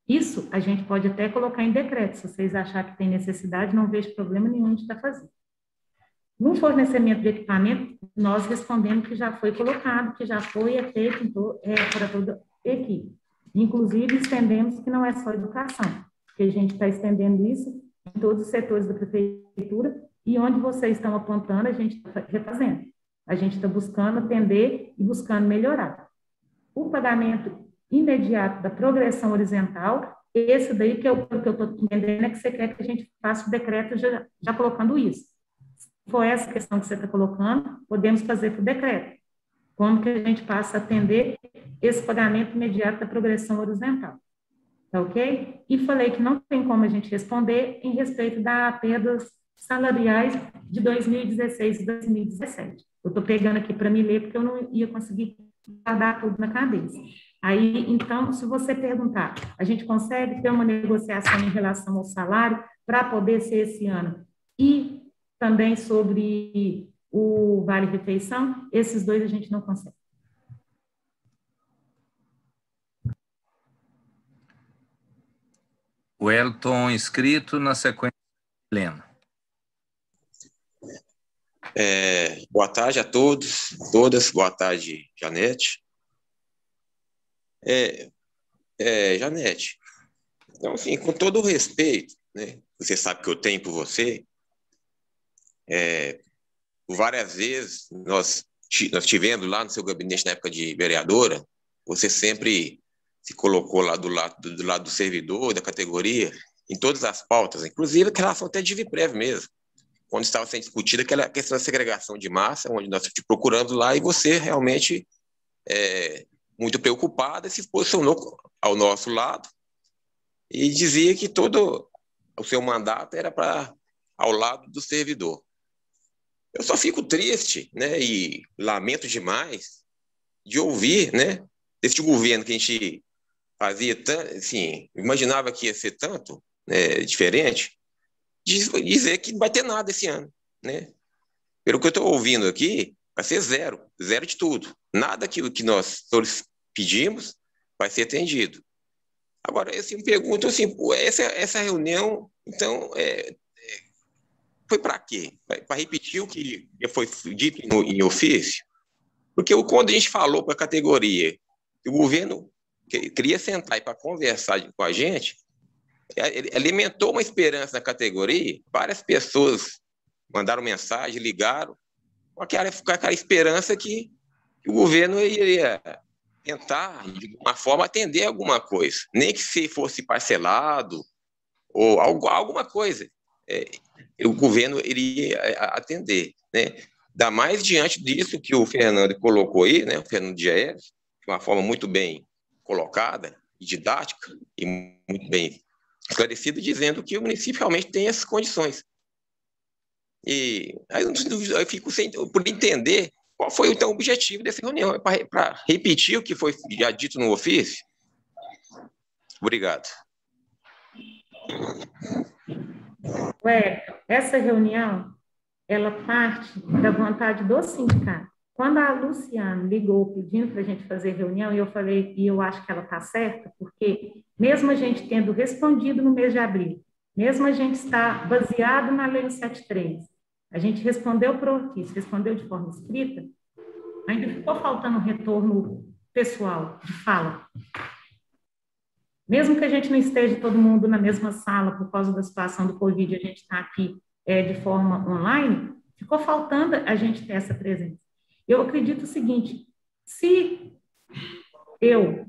S2: Isso a gente pode até colocar em decreto, se vocês acharem que tem necessidade, não vejo problema nenhum de estar fazendo. No fornecimento de equipamento, nós respondemos que já foi colocado, que já foi feito para toda a equipe. Inclusive, estendemos que não é só educação, que a gente está estendendo isso em todos os setores da prefeitura, e onde vocês estão apontando, a gente está refazendo. A gente está buscando atender e buscando melhorar. O pagamento imediato da progressão horizontal, esse daí que eu estou entendendo é que você quer que a gente faça o decreto já colocando isso. Se for essa questão que você está colocando, podemos fazer por decreto. Como que a gente passa a atender esse pagamento imediato da progressão horizontal. Tá ok? E falei que não tem como a gente responder em respeito das perdas salariais de 2016 e 2017. Eu estou pegando aqui para me ler, porque eu não ia conseguir guardar tudo na cabeça. Aí, então, se você perguntar, a gente consegue ter uma negociação em relação ao salário para poder ser esse ano? E também sobre o vale-refeição, esses dois a gente não consegue.
S1: O Elton inscrito, na sequência, Helena.
S9: Boa tarde a todos, todas. Boa tarde, Janete. Janete, então, assim, com todo o respeito, né, você sabe que eu tenho por você, por várias vezes nós tivemos lá no seu gabinete na época de vereadora, você sempre se colocou lá do lado do servidor, da categoria, em todas as pautas, inclusive em relação até de DIVIPREV mesmo, quando estava sendo discutida aquela questão da segregação de massa, onde nós te procuramos lá, e você realmente, muito preocupada, se posicionou ao nosso lado, e dizia que todo o seu mandato era ao lado do servidor. Eu só fico triste, né, e lamento demais de ouvir, né, desse governo que a gente fazia tanto, assim, imaginava que ia ser tanto, né, diferente, dizer que não vai ter nada esse ano, né? Pelo que eu estou ouvindo aqui, vai ser zero de tudo. Nada que nós pedimos vai ser atendido. Agora, eu me pergunto assim, essa reunião, então, foi para quê? Para repetir o que foi dito em ofício? Porque quando a gente falou para a categoria que o governo queria sentar e para conversar com a gente, ele alimentou uma esperança na categoria, várias pessoas mandaram mensagem, ligaram, com aquela esperança que o governo iria tentar, de alguma forma, atender alguma coisa, nem que se fosse parcelado ou alguma coisa, o governo iria atender, né? Ainda mais diante disso que o Fernando colocou aí, né? O Fernando Dias, de uma forma muito bem colocada, didática e muito bem esclarecida, dizendo que o município realmente tem essas condições. E aí eu fico por entender qual foi então o objetivo dessa reunião, para repetir o que foi já dito no ofício. Obrigado.
S2: Essa reunião, ela parte da vontade do sindicato. Quando a Luciana ligou pedindo para a gente fazer reunião, eu falei, e eu acho que ela está certa, porque mesmo a gente tendo respondido no mês de abril, mesmo a gente está baseado na Lei 173, a gente respondeu por ofício, respondeu de forma escrita, ainda ficou faltando um retorno pessoal, de fala. Mesmo que a gente não esteja todo mundo na mesma sala por causa da situação do Covid, a gente está aqui de forma online, ficou faltando a gente ter essa presença. Eu acredito o seguinte, se eu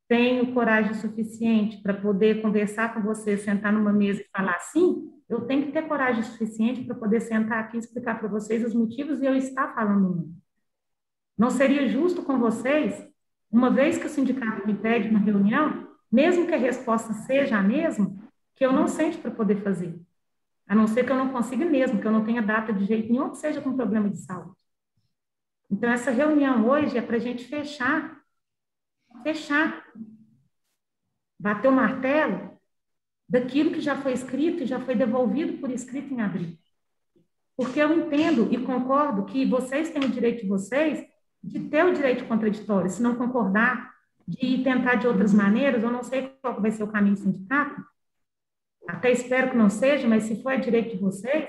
S2: tenho coragem suficiente para poder conversar com você, sentar numa mesa e falar assim, eu tenho que ter coragem suficiente para poder sentar aqui e explicar para vocês os motivos e eu estar falando não. Não seria justo com vocês, uma vez que o sindicato me pede uma reunião, mesmo que a resposta seja a mesma, que eu não sente para poder fazer. A não ser que eu não consiga mesmo, que eu não tenha data de jeito nenhum, que seja com problema de saúde. Então, essa reunião hoje é para a gente fechar, bater o martelo daquilo que já foi escrito e já foi devolvido por escrito em abril. Porque eu entendo e concordo que vocês têm o direito de vocês de ter o direito contraditório, se não concordar, de tentar de outras maneiras, eu não sei qual vai ser o caminho do sindicato, até espero que não seja, mas se for direito de vocês,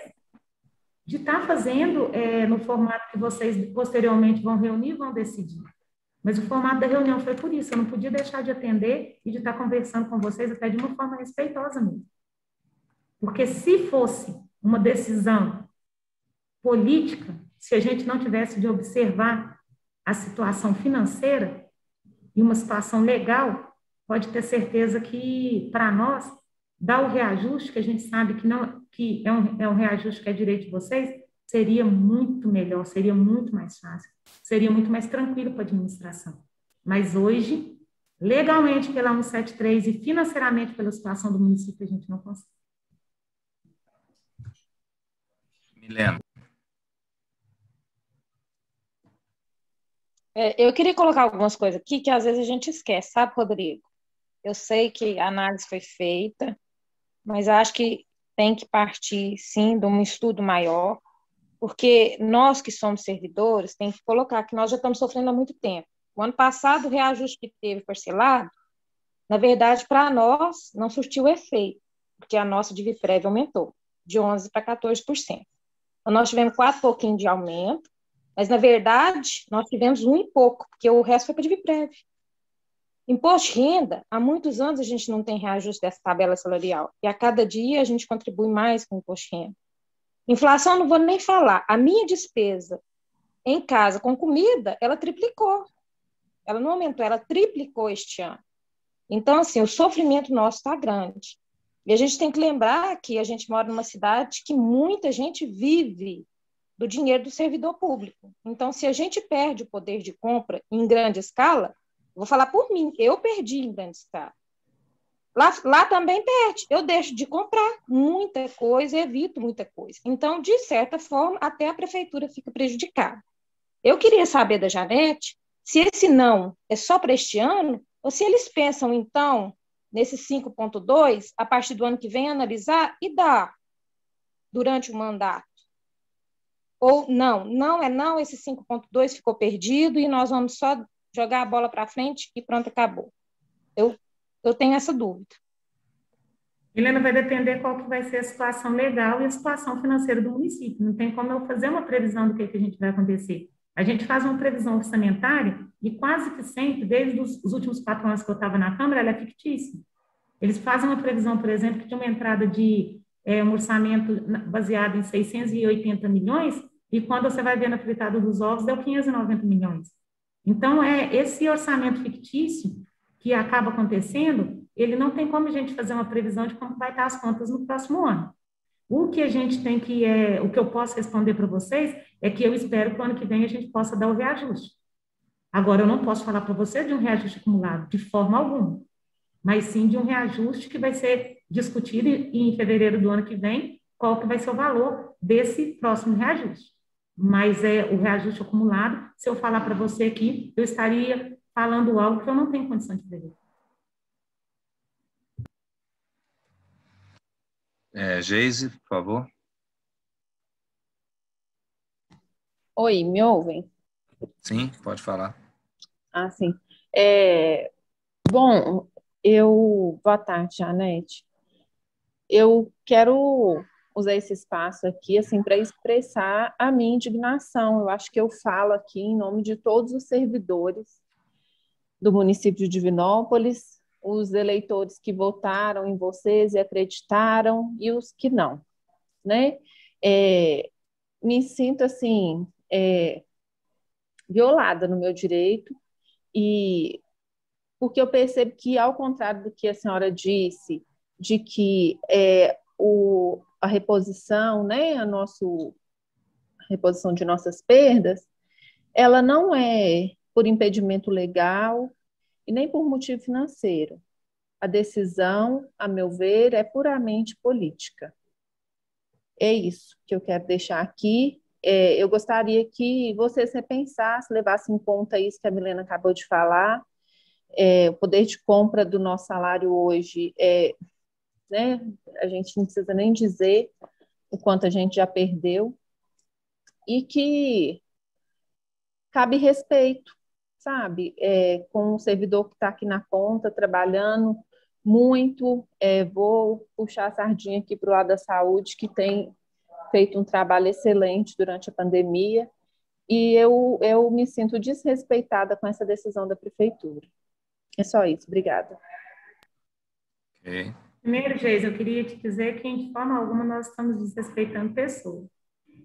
S2: de estar fazendo no formato que vocês posteriormente vão reunir e vão decidir. Mas o formato da reunião foi por isso, eu não podia deixar de atender e de estar conversando com vocês até de uma forma respeitosa mesmo. Porque se fosse uma decisão política, se a gente não tivesse de observar a situação financeira e uma situação legal, pode ter certeza que, para nós, dar o reajuste, que a gente sabe que é um reajuste que é direito de vocês, seria muito melhor, seria muito mais fácil, seria muito mais tranquilo para a administração. Mas hoje, legalmente pela 173 e financeiramente pela situação do município, a gente não consegue.
S1: Milena.
S10: Eu queria colocar algumas coisas aqui que às vezes a gente esquece, sabe, Rodrigo? Eu sei que a análise foi feita, mas acho que tem que partir, sim, de um estudo maior, porque nós que somos servidores, tem que colocar que nós já estamos sofrendo há muito tempo. O ano passado, o reajuste que teve parcelado, na verdade, para nós, não surtiu efeito, porque a nossa DIVIPREV aumentou, de 11% para 14%. Então, nós tivemos 4 pouquinho de aumento, mas, na verdade, nós tivemos 1 e pouco, porque o resto foi para a DIVIPREV. Imposto de renda, há muitos anos a gente não tem reajuste dessa tabela salarial, e a cada dia a gente contribui mais com o imposto de renda. Inflação, não vou nem falar, a minha despesa em casa com comida, ela triplicou. Ela não aumentou, ela triplicou este ano. Então, assim, o sofrimento nosso está grande. E a gente tem que lembrar que a gente mora numa cidade que muita gente vive do dinheiro do servidor público. Então, se a gente perde o poder de compra em grande escala, vou falar por mim, eu perdi em grande escala. Lá também perde. Eu deixo de comprar muita coisa, evito muita coisa. Então, de certa forma, até a prefeitura fica prejudicada. Eu queria saber da Janete se esse não é só para este ano, ou se eles pensam, então, nesse 5,2, a partir do ano que vem, analisar e dar durante o mandato. Ou não é não, esse 5,2 ficou perdido e nós vamos só jogar a bola para frente e pronto, acabou. Eu tenho essa dúvida.
S2: Helena, vai depender qual que vai ser a situação legal e a situação financeira do município. Não tem como eu fazer uma previsão do que a gente vai acontecer. A gente faz uma previsão orçamentária e quase que sempre, desde os últimos 4 anos que eu estava na Câmara, ela é fictícia. Eles fazem uma previsão, por exemplo, de uma entrada de um orçamento baseado em 680 milhões e quando você vai ver na fritada dos ovos, deu 590 milhões. Então, esse orçamento fictício que acaba acontecendo, ele não tem como a gente fazer uma previsão de como vai estar as contas no próximo ano. O que a gente tem que, o que eu posso responder para vocês é que eu espero que o ano que vem a gente possa dar o reajuste. Agora, eu não posso falar para você de um reajuste acumulado, de forma alguma, mas sim de um reajuste que vai ser discutido em fevereiro do ano que vem, qual que vai ser o valor desse próximo reajuste. Mas o reajuste acumulado, se eu falar para você aqui, eu estaria falando algo que eu não tenho condição de prever.
S1: Geise, por favor.
S11: Oi, me ouvem?
S1: Sim, pode falar.
S11: Sim. Bom, boa tarde, Janete. Eu quero usar esse espaço aqui, assim, para expressar a minha indignação. Eu acho que eu falo aqui em nome de todos os servidores do município de Divinópolis, os eleitores que votaram em vocês e acreditaram, e os que não, né? Me sinto, assim, violada no meu direito, e porque eu percebo que, ao contrário do que a senhora disse, de que a reposição, né, a reposição de nossas perdas, ela não é por impedimento legal e nem por motivo financeiro. A decisão, a meu ver, é puramente política. É isso que eu quero deixar aqui. Eu gostaria que vocês repensassem, levassem em conta isso que a Milena acabou de falar. O poder de compra do nosso salário hoje, né, a gente não precisa nem dizer o quanto a gente já perdeu, e que cabe respeito, sabe, com o servidor que está aqui na ponta, trabalhando muito. Vou puxar a sardinha aqui para o lado da saúde, que tem feito um trabalho excelente durante a pandemia, e eu me sinto desrespeitada com essa decisão da prefeitura. É só isso, obrigada.
S1: Ok.
S2: Primeiro, Geise, eu queria te dizer que, de forma alguma, nós estamos desrespeitando pessoas,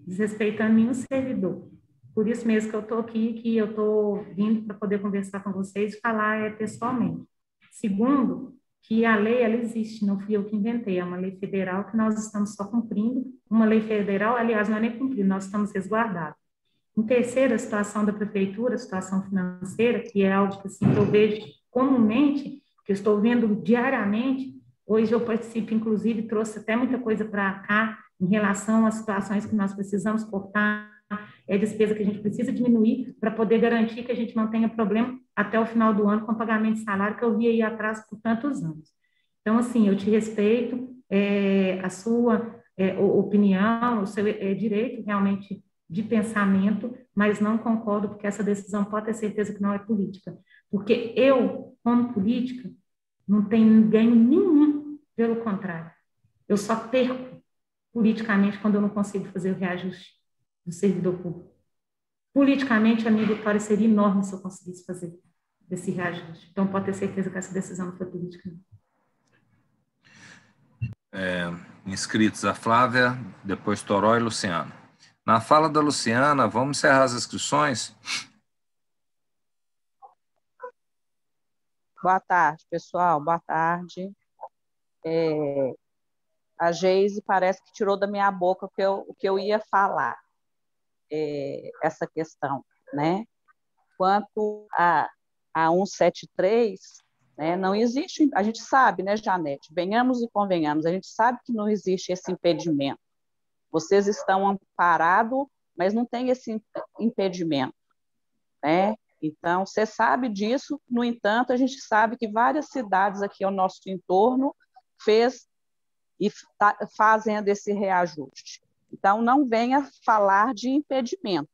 S2: desrespeitando nenhum servidor. Por isso mesmo que eu estou aqui, que eu estou vindo para poder conversar com vocês e falar pessoalmente. Segundo, que a lei, ela existe, não fui eu que inventei, é uma lei federal que nós estamos só cumprindo, uma lei federal, aliás, não é nem cumprindo, nós estamos resguardados. Em terceiro, a situação da prefeitura, a situação financeira, que é algo que, assim, que eu vejo comumente, que eu estou vendo diariamente. Hoje eu participo, inclusive, trouxe até muita coisa para cá em relação às situações que nós precisamos cortar, despesa que a gente precisa diminuir para poder garantir que a gente não tenha problema até o final do ano com o pagamento de salário que eu vi aí atrás por tantos anos. Então, assim, eu te respeito, a sua opinião, o seu direito realmente de pensamento, mas não concordo, porque essa decisão pode ter certeza que não é política. Porque eu, como política, não tenho ganho nenhum, pelo contrário. Eu só perco politicamente quando eu não consigo fazer o reajuste do servidor público. Politicamente, a minha vitória seria enorme se eu conseguisse fazer esse reajuste. Então, pode ter certeza que essa decisão não foi política.
S1: Inscritos a Flávia, depois Toró e Luciana. Na fala da Luciana, vamos encerrar as inscrições?
S12: Boa tarde, pessoal. Boa tarde. A Geise parece que tirou da minha boca o que eu ia falar, essa questão, né? Quanto a 173, né? Não existe, a gente sabe, né, Janete? Venhamos e convenhamos, a gente sabe que não existe esse impedimento. Vocês estão amparados, mas não tem esse impedimento, né? Então, você sabe disso, no entanto, a gente sabe que várias cidades aqui ao nosso entorno fez e fazem desse reajuste. Então, não venha falar de impedimento,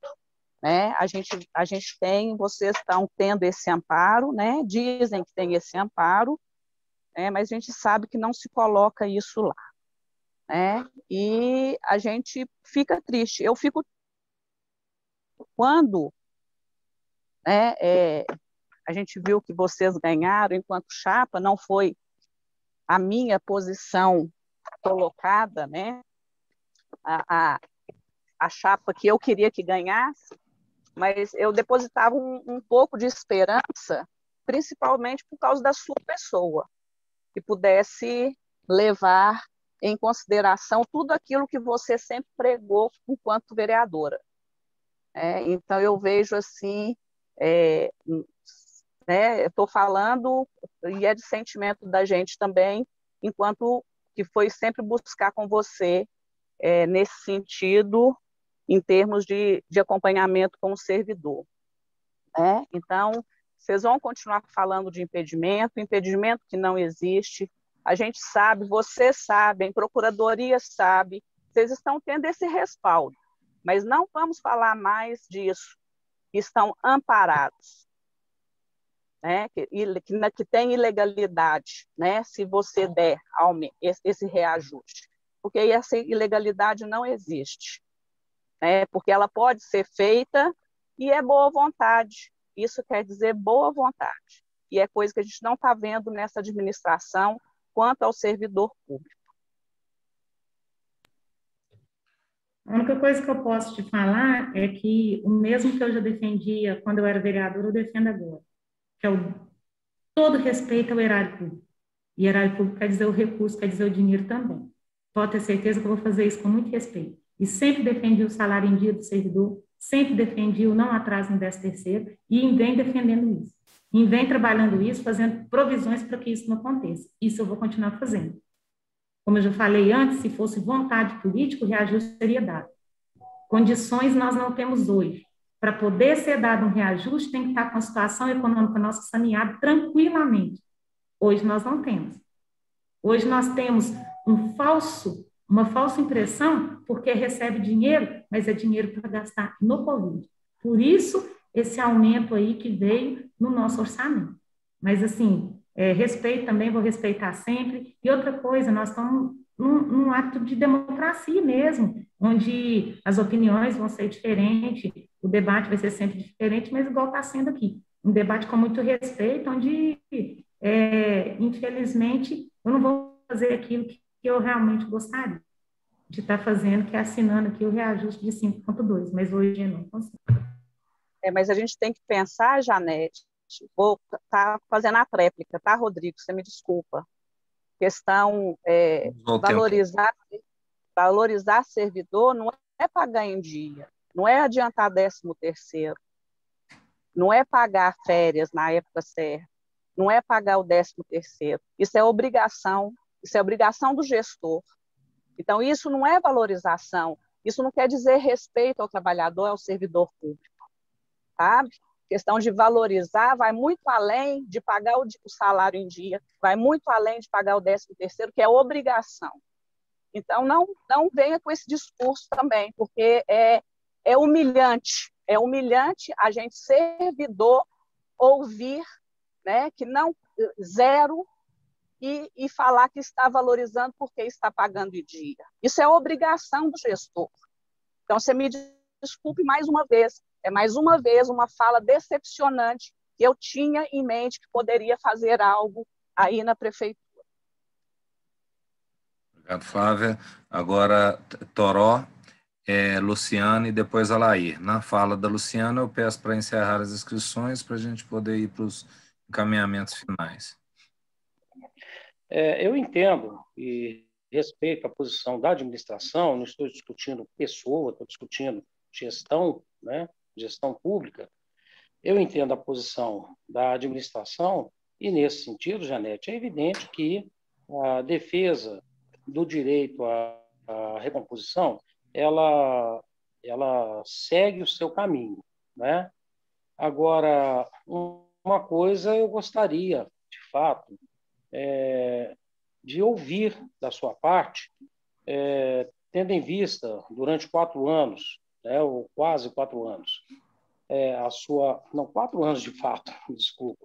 S12: né? A gente tem, vocês estão tendo esse amparo, né? Dizem que tem esse amparo, né? Mas a gente sabe que não se coloca isso lá, né? E a gente fica triste. Eu fico quando, né, a gente viu que vocês ganharam enquanto chapa, não foi a minha posição colocada, né? A chapa que eu queria que ganhasse, mas eu depositava um pouco de esperança, principalmente por causa da sua pessoa, que pudesse levar em consideração tudo aquilo que você sempre pregou enquanto vereadora. Então, eu vejo assim, né, eu estou falando, e é de sentimento da gente também, enquanto que foi sempre buscar com você nesse sentido, em termos de acompanhamento com o servidor. Então, vocês vão continuar falando de impedimento que não existe, a gente sabe, vocês sabem, a Procuradoria sabe, vocês estão tendo esse respaldo, mas não vamos falar mais disso, estão amparados, né? Que tem ilegalidade, né? Se você der esse reajuste, porque essa ilegalidade não existe, né? Porque ela pode ser feita e é boa vontade, isso quer dizer boa vontade, e é coisa que a gente não está vendo nessa administração quanto ao servidor público.
S2: A única coisa que eu posso te falar é que o mesmo que eu já defendia quando eu era vereadora, eu defendo agora, que é todo respeito ao erário público. E erário público quer dizer o recurso, quer dizer o dinheiro também. Pode ter certeza que eu vou fazer isso com muito respeito. E sempre defendi o salário em dia do servidor, sempre defendi o não atraso no 13º, e vem defendendo isso. E vem trabalhando isso, fazendo provisões para que isso não aconteça. Isso eu vou continuar fazendo. Como eu já falei antes, se fosse vontade política, o reajuste seria dado. Condições nós não temos hoje. Para poder ser dado um reajuste, tem que estar com a situação econômica nossa saneada tranquilamente. Hoje nós não temos. Hoje nós temos uma falsa impressão, porque recebe dinheiro, mas é dinheiro para gastar no Covid. Por isso, esse aumento aí que veio no nosso orçamento. Mas, assim, respeito também, vou respeitar sempre. E outra coisa, nós estamos num ato de democracia mesmo, onde as opiniões vão ser diferentes, o debate vai ser sempre diferente, mas igual está sendo aqui. Um debate com muito respeito, onde, infelizmente, eu não vou fazer aquilo que eu realmente gostaria de estar fazendo, que é assinando aqui o reajuste de 5,2, mas hoje eu não consigo.
S12: Mas a gente tem que pensar, Janete, vou estar fazendo a tréplica, tá, Rodrigo? Você me desculpa. Questão valorizar servidor não é pagar em dia, não é adiantar 13º, não é pagar férias na época certa, não é pagar o 13º. Isso é obrigação do gestor. Então, isso não é valorização, isso não quer dizer respeito ao trabalhador, ao servidor público, sabe? Questão de valorizar vai muito além de pagar o salário em dia, vai muito além de pagar o 13º, que é obrigação. Então, não venha com esse discurso também, porque é humilhante a gente, servidor, ouvir, né, que não, zero, e falar que está valorizando porque está pagando em dia. Isso é obrigação do gestor. Então, você me desculpe mais uma vez, uma fala decepcionante que eu tinha em mente que poderia fazer algo aí na prefeitura.
S1: Obrigado, Flávia. Agora, Toró, Luciana e depois Alair. Na fala da Luciana, eu peço para encerrar as inscrições para a gente poder ir para os encaminhamentos finais.
S7: Eu entendo e respeito a posição da administração, não estou discutindo pessoa, estou discutindo gestão, né? Gestão pública. Eu entendo a posição da administração E, nesse sentido, Janete, é evidente que a defesa do direito à recomposição, ela segue o seu caminho, né? Agora, uma coisa eu gostaria, de fato, de ouvir da sua parte, tendo em vista, durante 4 anos, né, ou quase 4 anos, a sua... Não, 4 anos de fato, desculpa,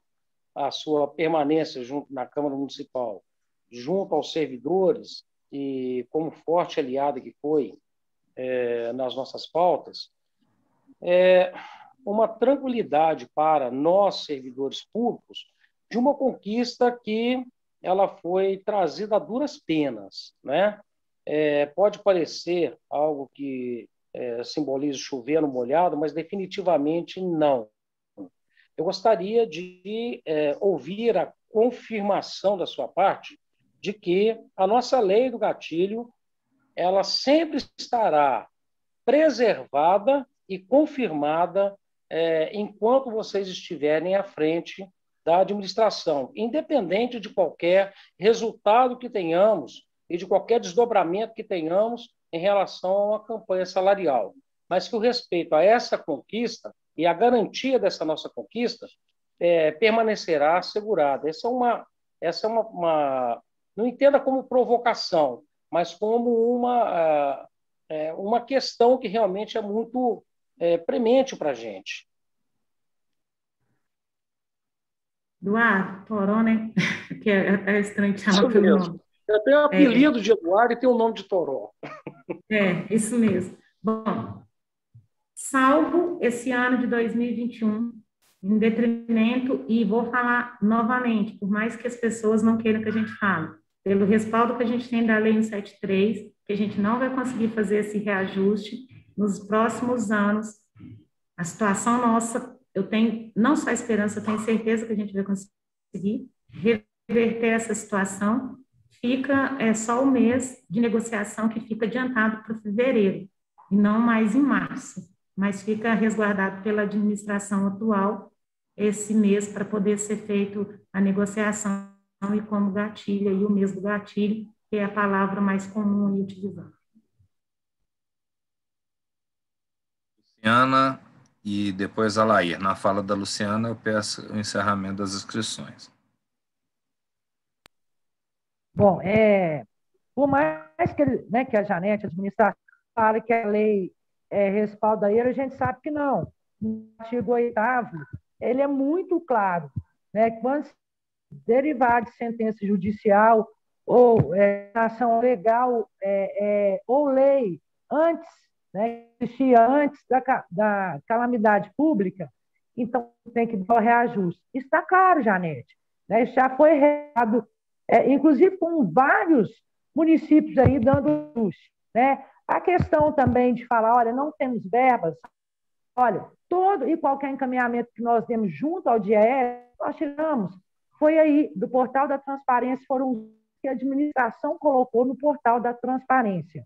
S7: a sua permanência junto na Câmara Municipal, junto aos servidores e como forte aliada que foi nas nossas pautas, uma tranquilidade para nós, servidores públicos, de uma conquista que ela foi trazida a duras penas, né? Pode parecer algo que simboliza chover no molhado, mas definitivamente não. Eu gostaria de ouvir a confirmação da sua parte de que a nossa lei do gatilho ela sempre estará preservada e confirmada enquanto vocês estiverem à frente da administração, independente de qualquer resultado que tenhamos e de qualquer desdobramento que tenhamos em relação à campanha salarial. Mas que o respeito a essa conquista e a garantia dessa nossa conquista permanecerá assegurada. Essa é uma não entenda como provocação, mas como uma questão que realmente é muito premente para a gente.
S2: Eduardo, Toró, né? Que é estranho te chamar pelo nome.
S7: Eu tenho o apelido de Eduardo e tenho o nome de Toró.
S2: Isso mesmo. Bom, salvo esse ano de 2021, em detrimento, e vou falar novamente, por mais que as pessoas não queiram que a gente fale, pelo respaldo que a gente tem da Lei 173, que a gente não vai conseguir fazer esse reajuste nos próximos anos. A situação nossa, eu tenho não só esperança, eu tenho certeza que a gente vai conseguir reverter essa situação. Fica só o mês de negociação que fica adiantado para fevereiro, e não mais em março, mas fica resguardado pela administração atual esse mês para poder ser feito a negociação e como gatilho, aí o mês do gatilho, que é a palavra mais comum aí utilizada.
S1: Luciana e depois a Lair. Na fala da Luciana, eu peço o encerramento das inscrições.
S4: Bom, por mais que a Janete, a administração, fale que a lei respalda ele, a gente sabe que não. No artigo 8º, ele é muito claro, né? Quando se derivar de sentença judicial ou ação legal ou lei antes, né, existia antes da calamidade pública, então tem que dar o reajuste. Isso está claro, Janete. Né? Isso já foi reado, inclusive com vários municípios aí dando ajuste. Né? A questão também de falar, olha, não temos verbas, olha, todo e qualquer encaminhamento que nós demos junto ao DIEESE, nós tiramos. Foi aí, do portal da transparência, foram os que a administração colocou no portal da transparência.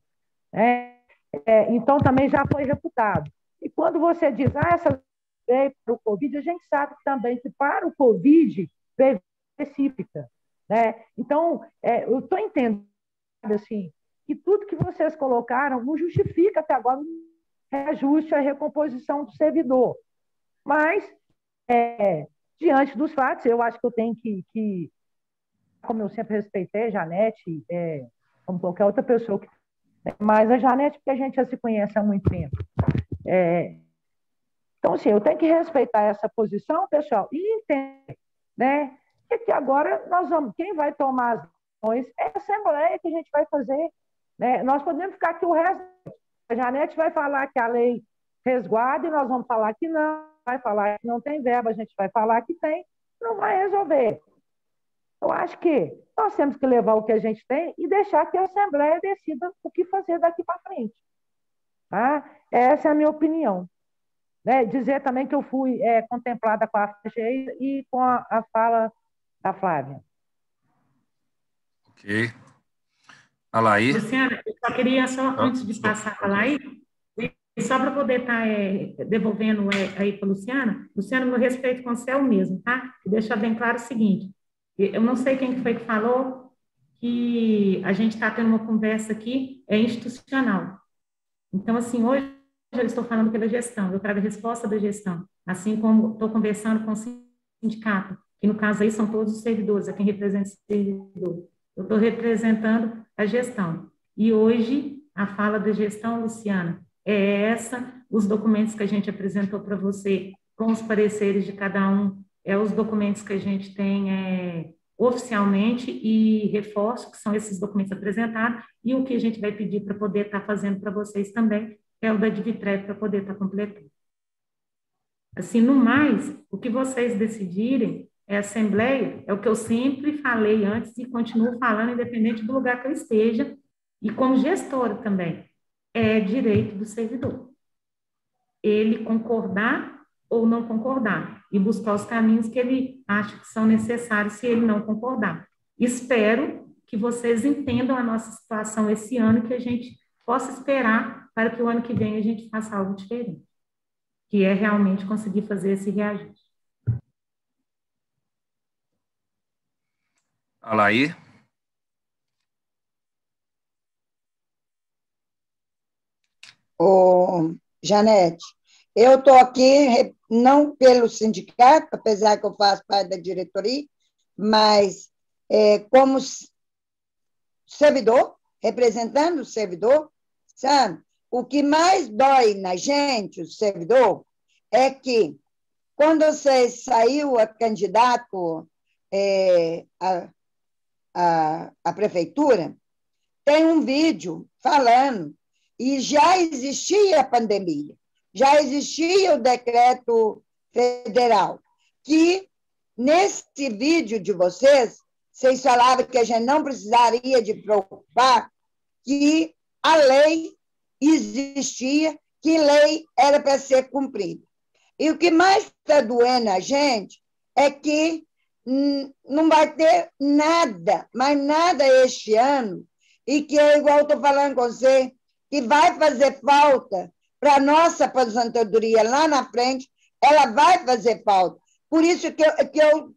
S4: Então, também já foi reputado. E quando você diz, essa veio para o Covid, a gente sabe também que para o Covid veio específica. Né? Então, eu estou entendendo assim, que tudo que vocês colocaram não justifica até agora um reajuste, a recomposição do servidor. Mas, diante dos fatos, eu acho que eu tenho que como eu sempre respeitei, Janete, como qualquer outra pessoa, mas a Janete, porque a gente já se conhece há muito tempo. Então, assim, eu tenho que respeitar essa posição, pessoal, e entender, né, que agora quem vai tomar as decisões é a Assembleia que a gente vai fazer. Né? Nós podemos ficar aqui o resto. A Janete vai falar que a lei resguarda e nós vamos falar que não, vai falar que não tem verba, a gente vai falar que tem, não vai resolver. Eu acho que nós temos que levar o que a gente tem e deixar que a Assembleia decida o que fazer daqui para frente. Tá? Essa é a minha opinião. Né? Dizer também que eu fui contemplada com a FGE e com a fala da Flávia.
S1: Ok. A Lair.
S2: Luciana, eu só queria, antes de passar para a Lair, só para poder estar devolvendo aí para a Luciana, meu respeito com o céu mesmo, tá? E deixar bem claro o seguinte, Eu não sei quem foi que falou que a gente está tendo uma conversa aqui, é institucional. Então, assim, hoje eu estou falando pela gestão, eu trago a resposta da gestão, assim como estou conversando com o sindicato, que no caso aí são todos os servidores, é quem representa o servidor. Eu estou representando a gestão. E hoje, a fala da gestão, Luciana, é essa, os documentos que a gente apresentou para você, com os pareceres de cada um, os documentos que a gente tem oficialmente, e reforço que são esses documentos apresentados, e o que a gente vai pedir para poder estar fazendo para vocês também, é o da Divitrev para poder estar completando. Assim, no mais, o que vocês decidirem, assembleia, é o que eu sempre falei antes e continuo falando, independente do lugar que eu esteja, e como gestora também, é direito do servidor. Ele concordar ou não concordar, e buscar os caminhos que ele acha que são necessários se ele não concordar. Espero que vocês entendam a nossa situação esse ano, que a gente possa esperar para que o ano que vem a gente faça algo diferente, que é realmente conseguir fazer esse reajuste.
S1: Alair?
S5: Ô, Janete, eu estou aqui não pelo sindicato, apesar que eu faço parte da diretoria, mas como servidor, representando o servidor, sabe? O que mais dói na gente, o servidor, é que quando você saiu a candidato à prefeitura, tem um vídeo falando, e já existia a pandemia, já existia o decreto federal, que nesse vídeo de vocês falavam que a gente não precisaria de preocupar, que a lei existia, que lei era para ser cumprida. E o que mais está doendo a gente é que não vai ter nada, mas nada este ano, e que é igual eu estou falando com você, que vai fazer falta para a nossa aposentadoria lá na frente, ela vai fazer falta. Por isso que eu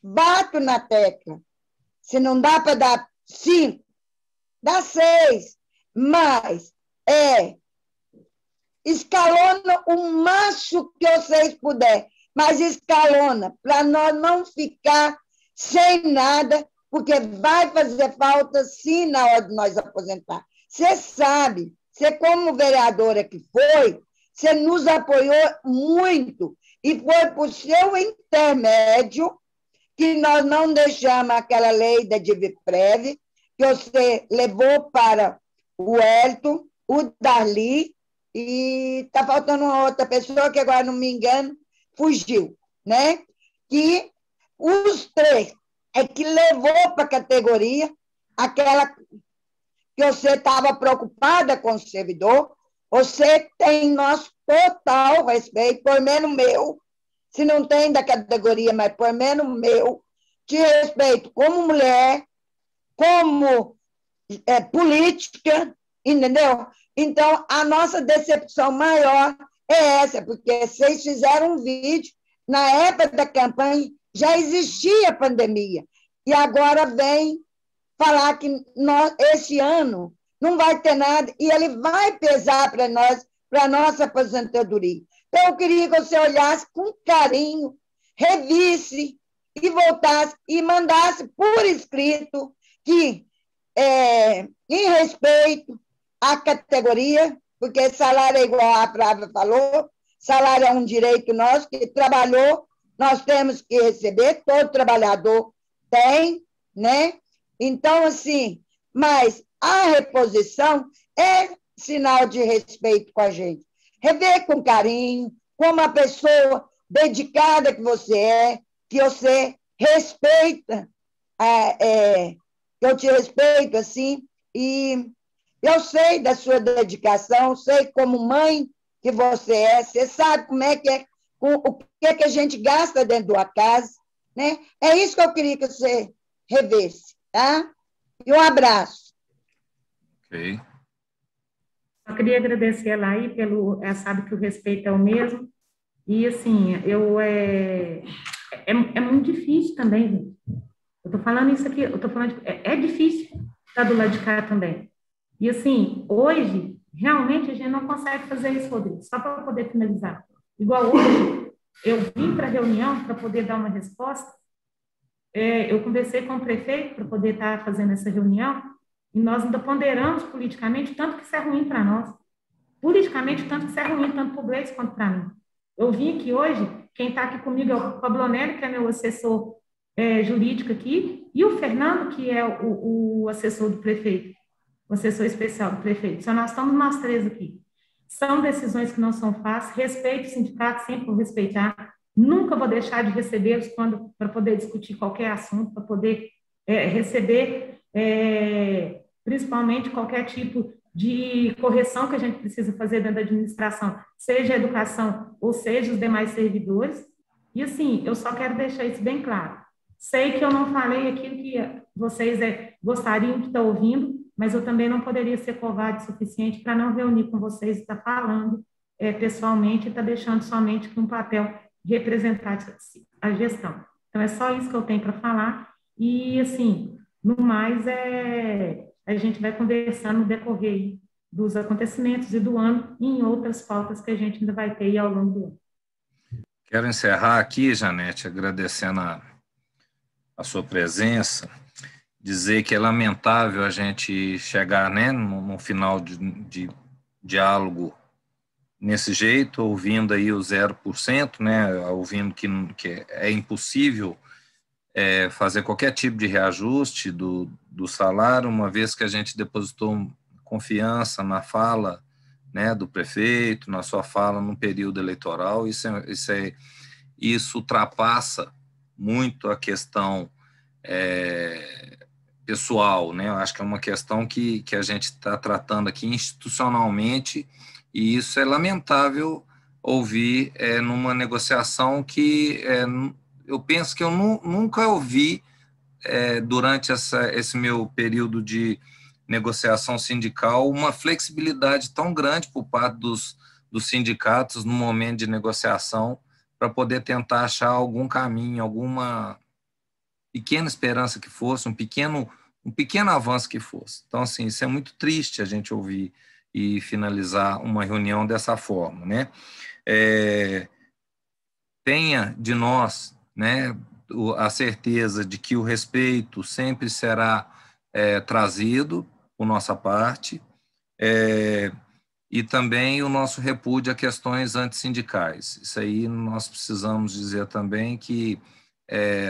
S5: bato na tecla. Se não dá para dar 5, dá 6, mas escalona o máximo que vocês puderem, mas escalona, para nós não ficar sem nada, porque vai fazer falta sim na hora de nós aposentar. Você sabe, você como vereadora que foi, você nos apoiou muito, e foi por seu intermédio que nós não deixamos aquela lei da Divitrev, que você levou para o Elton, o Darli, e está faltando uma outra pessoa que agora, não me engano, fugiu, né? Que os 3 é que levou para a categoria aquela que você estava preocupada com o servidor, você tem nosso total respeito, por menos meu, se não tem da categoria, mas por menos meu, te respeito como mulher, como política, entendeu? Então, a nossa decepção maior é essa, porque vocês fizeram um vídeo, na época da campanha já existia a pandemia, e agora vem falar que esse ano não vai ter nada, e ele vai pesar para nós, para a nossa aposentadoria. Então, eu queria que você olhasse com carinho, revisse e voltasse e mandasse por escrito que, em respeito à categoria, porque salário é igual a Flávia falou, salário é um direito nosso, que trabalhou, nós temos que receber, todo trabalhador tem, né? Então, assim, mas a reposição é sinal de respeito com a gente. Rever com carinho, como uma pessoa dedicada que você respeita, eu te respeito, assim, e eu sei da sua dedicação, sei como mãe que você sabe como é que o que é que a gente gasta dentro da casa, né? É isso que eu queria que você revesse, tá? E um abraço.
S1: Ok.
S2: Eu queria agradecer a Laí sabe que o respeito é o mesmo, e assim, é muito difícil também, gente. Eu estou falando isso aqui, eu estou falando, é difícil estar do lado de cá também. E, assim, hoje, realmente, a gente não consegue fazer isso, Rodrigo, só para poder finalizar. Igual hoje, eu vim para a reunião para poder dar uma resposta, eu conversei com o prefeito para poder estar fazendo essa reunião, e nós ainda ponderamos politicamente tanto que isso é ruim para nós. Politicamente, tanto que isso é ruim, tanto para o Gleice quanto para mim. Eu vim aqui hoje, quem está aqui comigo é o Pablonelli, que é meu assessor jurídico aqui, e o Fernando, que é o assessor do prefeito, o assessor especial do prefeito. Só nós estamos nós três aqui. São decisões que não são fáceis, respeito o sindicato, sempre vou respeitar, nunca vou deixar de recebê-los para poder discutir qualquer assunto, para poder receber, principalmente, qualquer tipo de correção que a gente precisa fazer dentro da administração, seja a educação ou seja os demais servidores. E, assim, eu só quero deixar isso bem claro. Sei que eu não falei aquilo que vocês gostariam de estar ouvindo, mas eu também não poderia ser covarde o suficiente para não reunir com vocês e estar falando pessoalmente e estar deixando somente com um papel de representar a gestão. Então, é só isso que eu tenho para falar. E, assim, no mais, a gente vai conversando no decorrer aí dos acontecimentos e do ano e em outras pautas que a gente ainda vai ter aí ao longo do ano.
S1: Quero encerrar aqui, Janete, agradecendo a sua presença, dizer que é lamentável a gente chegar, né, no final de diálogo nesse jeito, ouvindo aí o 0%, né, ouvindo que é impossível fazer qualquer tipo de reajuste do salário, uma vez que a gente depositou confiança na fala, né, do prefeito, na sua fala no período eleitoral. Isso ultrapassa muito a questão pessoal, né? Eu acho que é uma questão que a gente está tratando aqui institucionalmente, e isso é lamentável ouvir numa negociação que eu penso que eu nunca ouvi durante esse meu período de negociação sindical uma flexibilidade tão grande por parte dos sindicatos no momento de negociação para poder tentar achar algum caminho, alguma pequena esperança que fosse, um pequeno avanço que fosse. Então, assim, isso é muito triste a gente ouvir e finalizar uma reunião dessa forma, né? Tenha de nós, né, a certeza de que o respeito sempre será trazido por nossa parte, e também o nosso repúdio a questões antissindicais. Isso aí nós precisamos dizer também que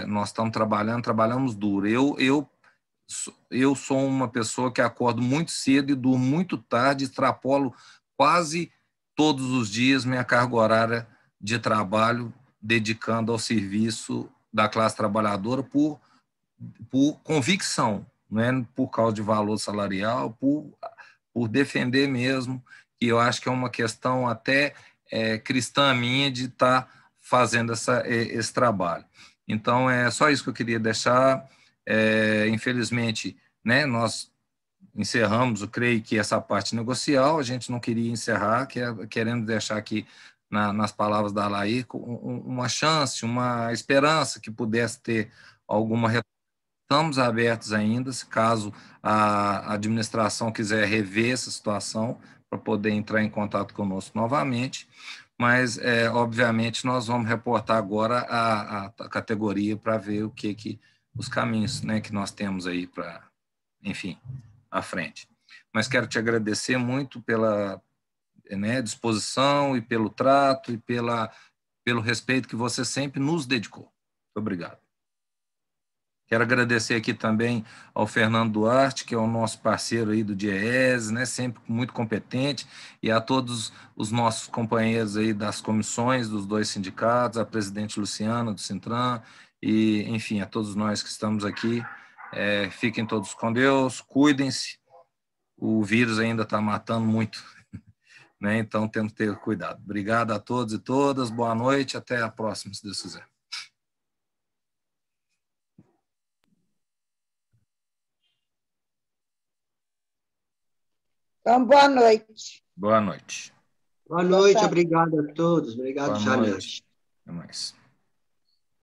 S1: nós estamos trabalhamos duro. Eu sou uma pessoa que acordo muito cedo e durmo muito tarde, extrapolo quase todos os dias minha carga horária de trabalho, dedicando ao serviço da classe trabalhadora por convicção, não é por causa de valor salarial, por defender mesmo, que eu acho que é uma questão até cristã minha de estar fazendo esse trabalho. Então, é só isso que eu queria deixar. Infelizmente, né, nós encerramos, eu creio que essa parte negocial, a gente não queria encerrar, querendo deixar aqui nas palavras da Laí uma chance, uma esperança que pudesse ter alguma. Estamos abertos ainda, se caso a administração quiser rever essa situação, para poder entrar em contato conosco novamente, mas, obviamente, nós vamos reportar agora a categoria para ver os caminhos, né, que nós temos aí para, enfim, à frente. Mas quero te agradecer muito pela disposição e pelo trato e pelo respeito que você sempre nos dedicou. Muito obrigado. Quero agradecer aqui também ao Fernando Duarte, que é o nosso parceiro aí do DIEESE, né, sempre muito competente, e a todos os nossos companheiros aí das comissões dos dois sindicatos, a presidente Luciana do Sintran, e, enfim, a todos nós que estamos aqui. Fiquem todos com Deus, cuidem-se, o vírus ainda está matando muito, né, então temos que ter cuidado. Obrigado a todos e todas, boa noite, até a próxima, se Deus quiser.
S5: Então, boa noite.
S1: Boa noite.
S6: Boa noite, obrigado a todos. Obrigado, Janete.
S1: Até mais.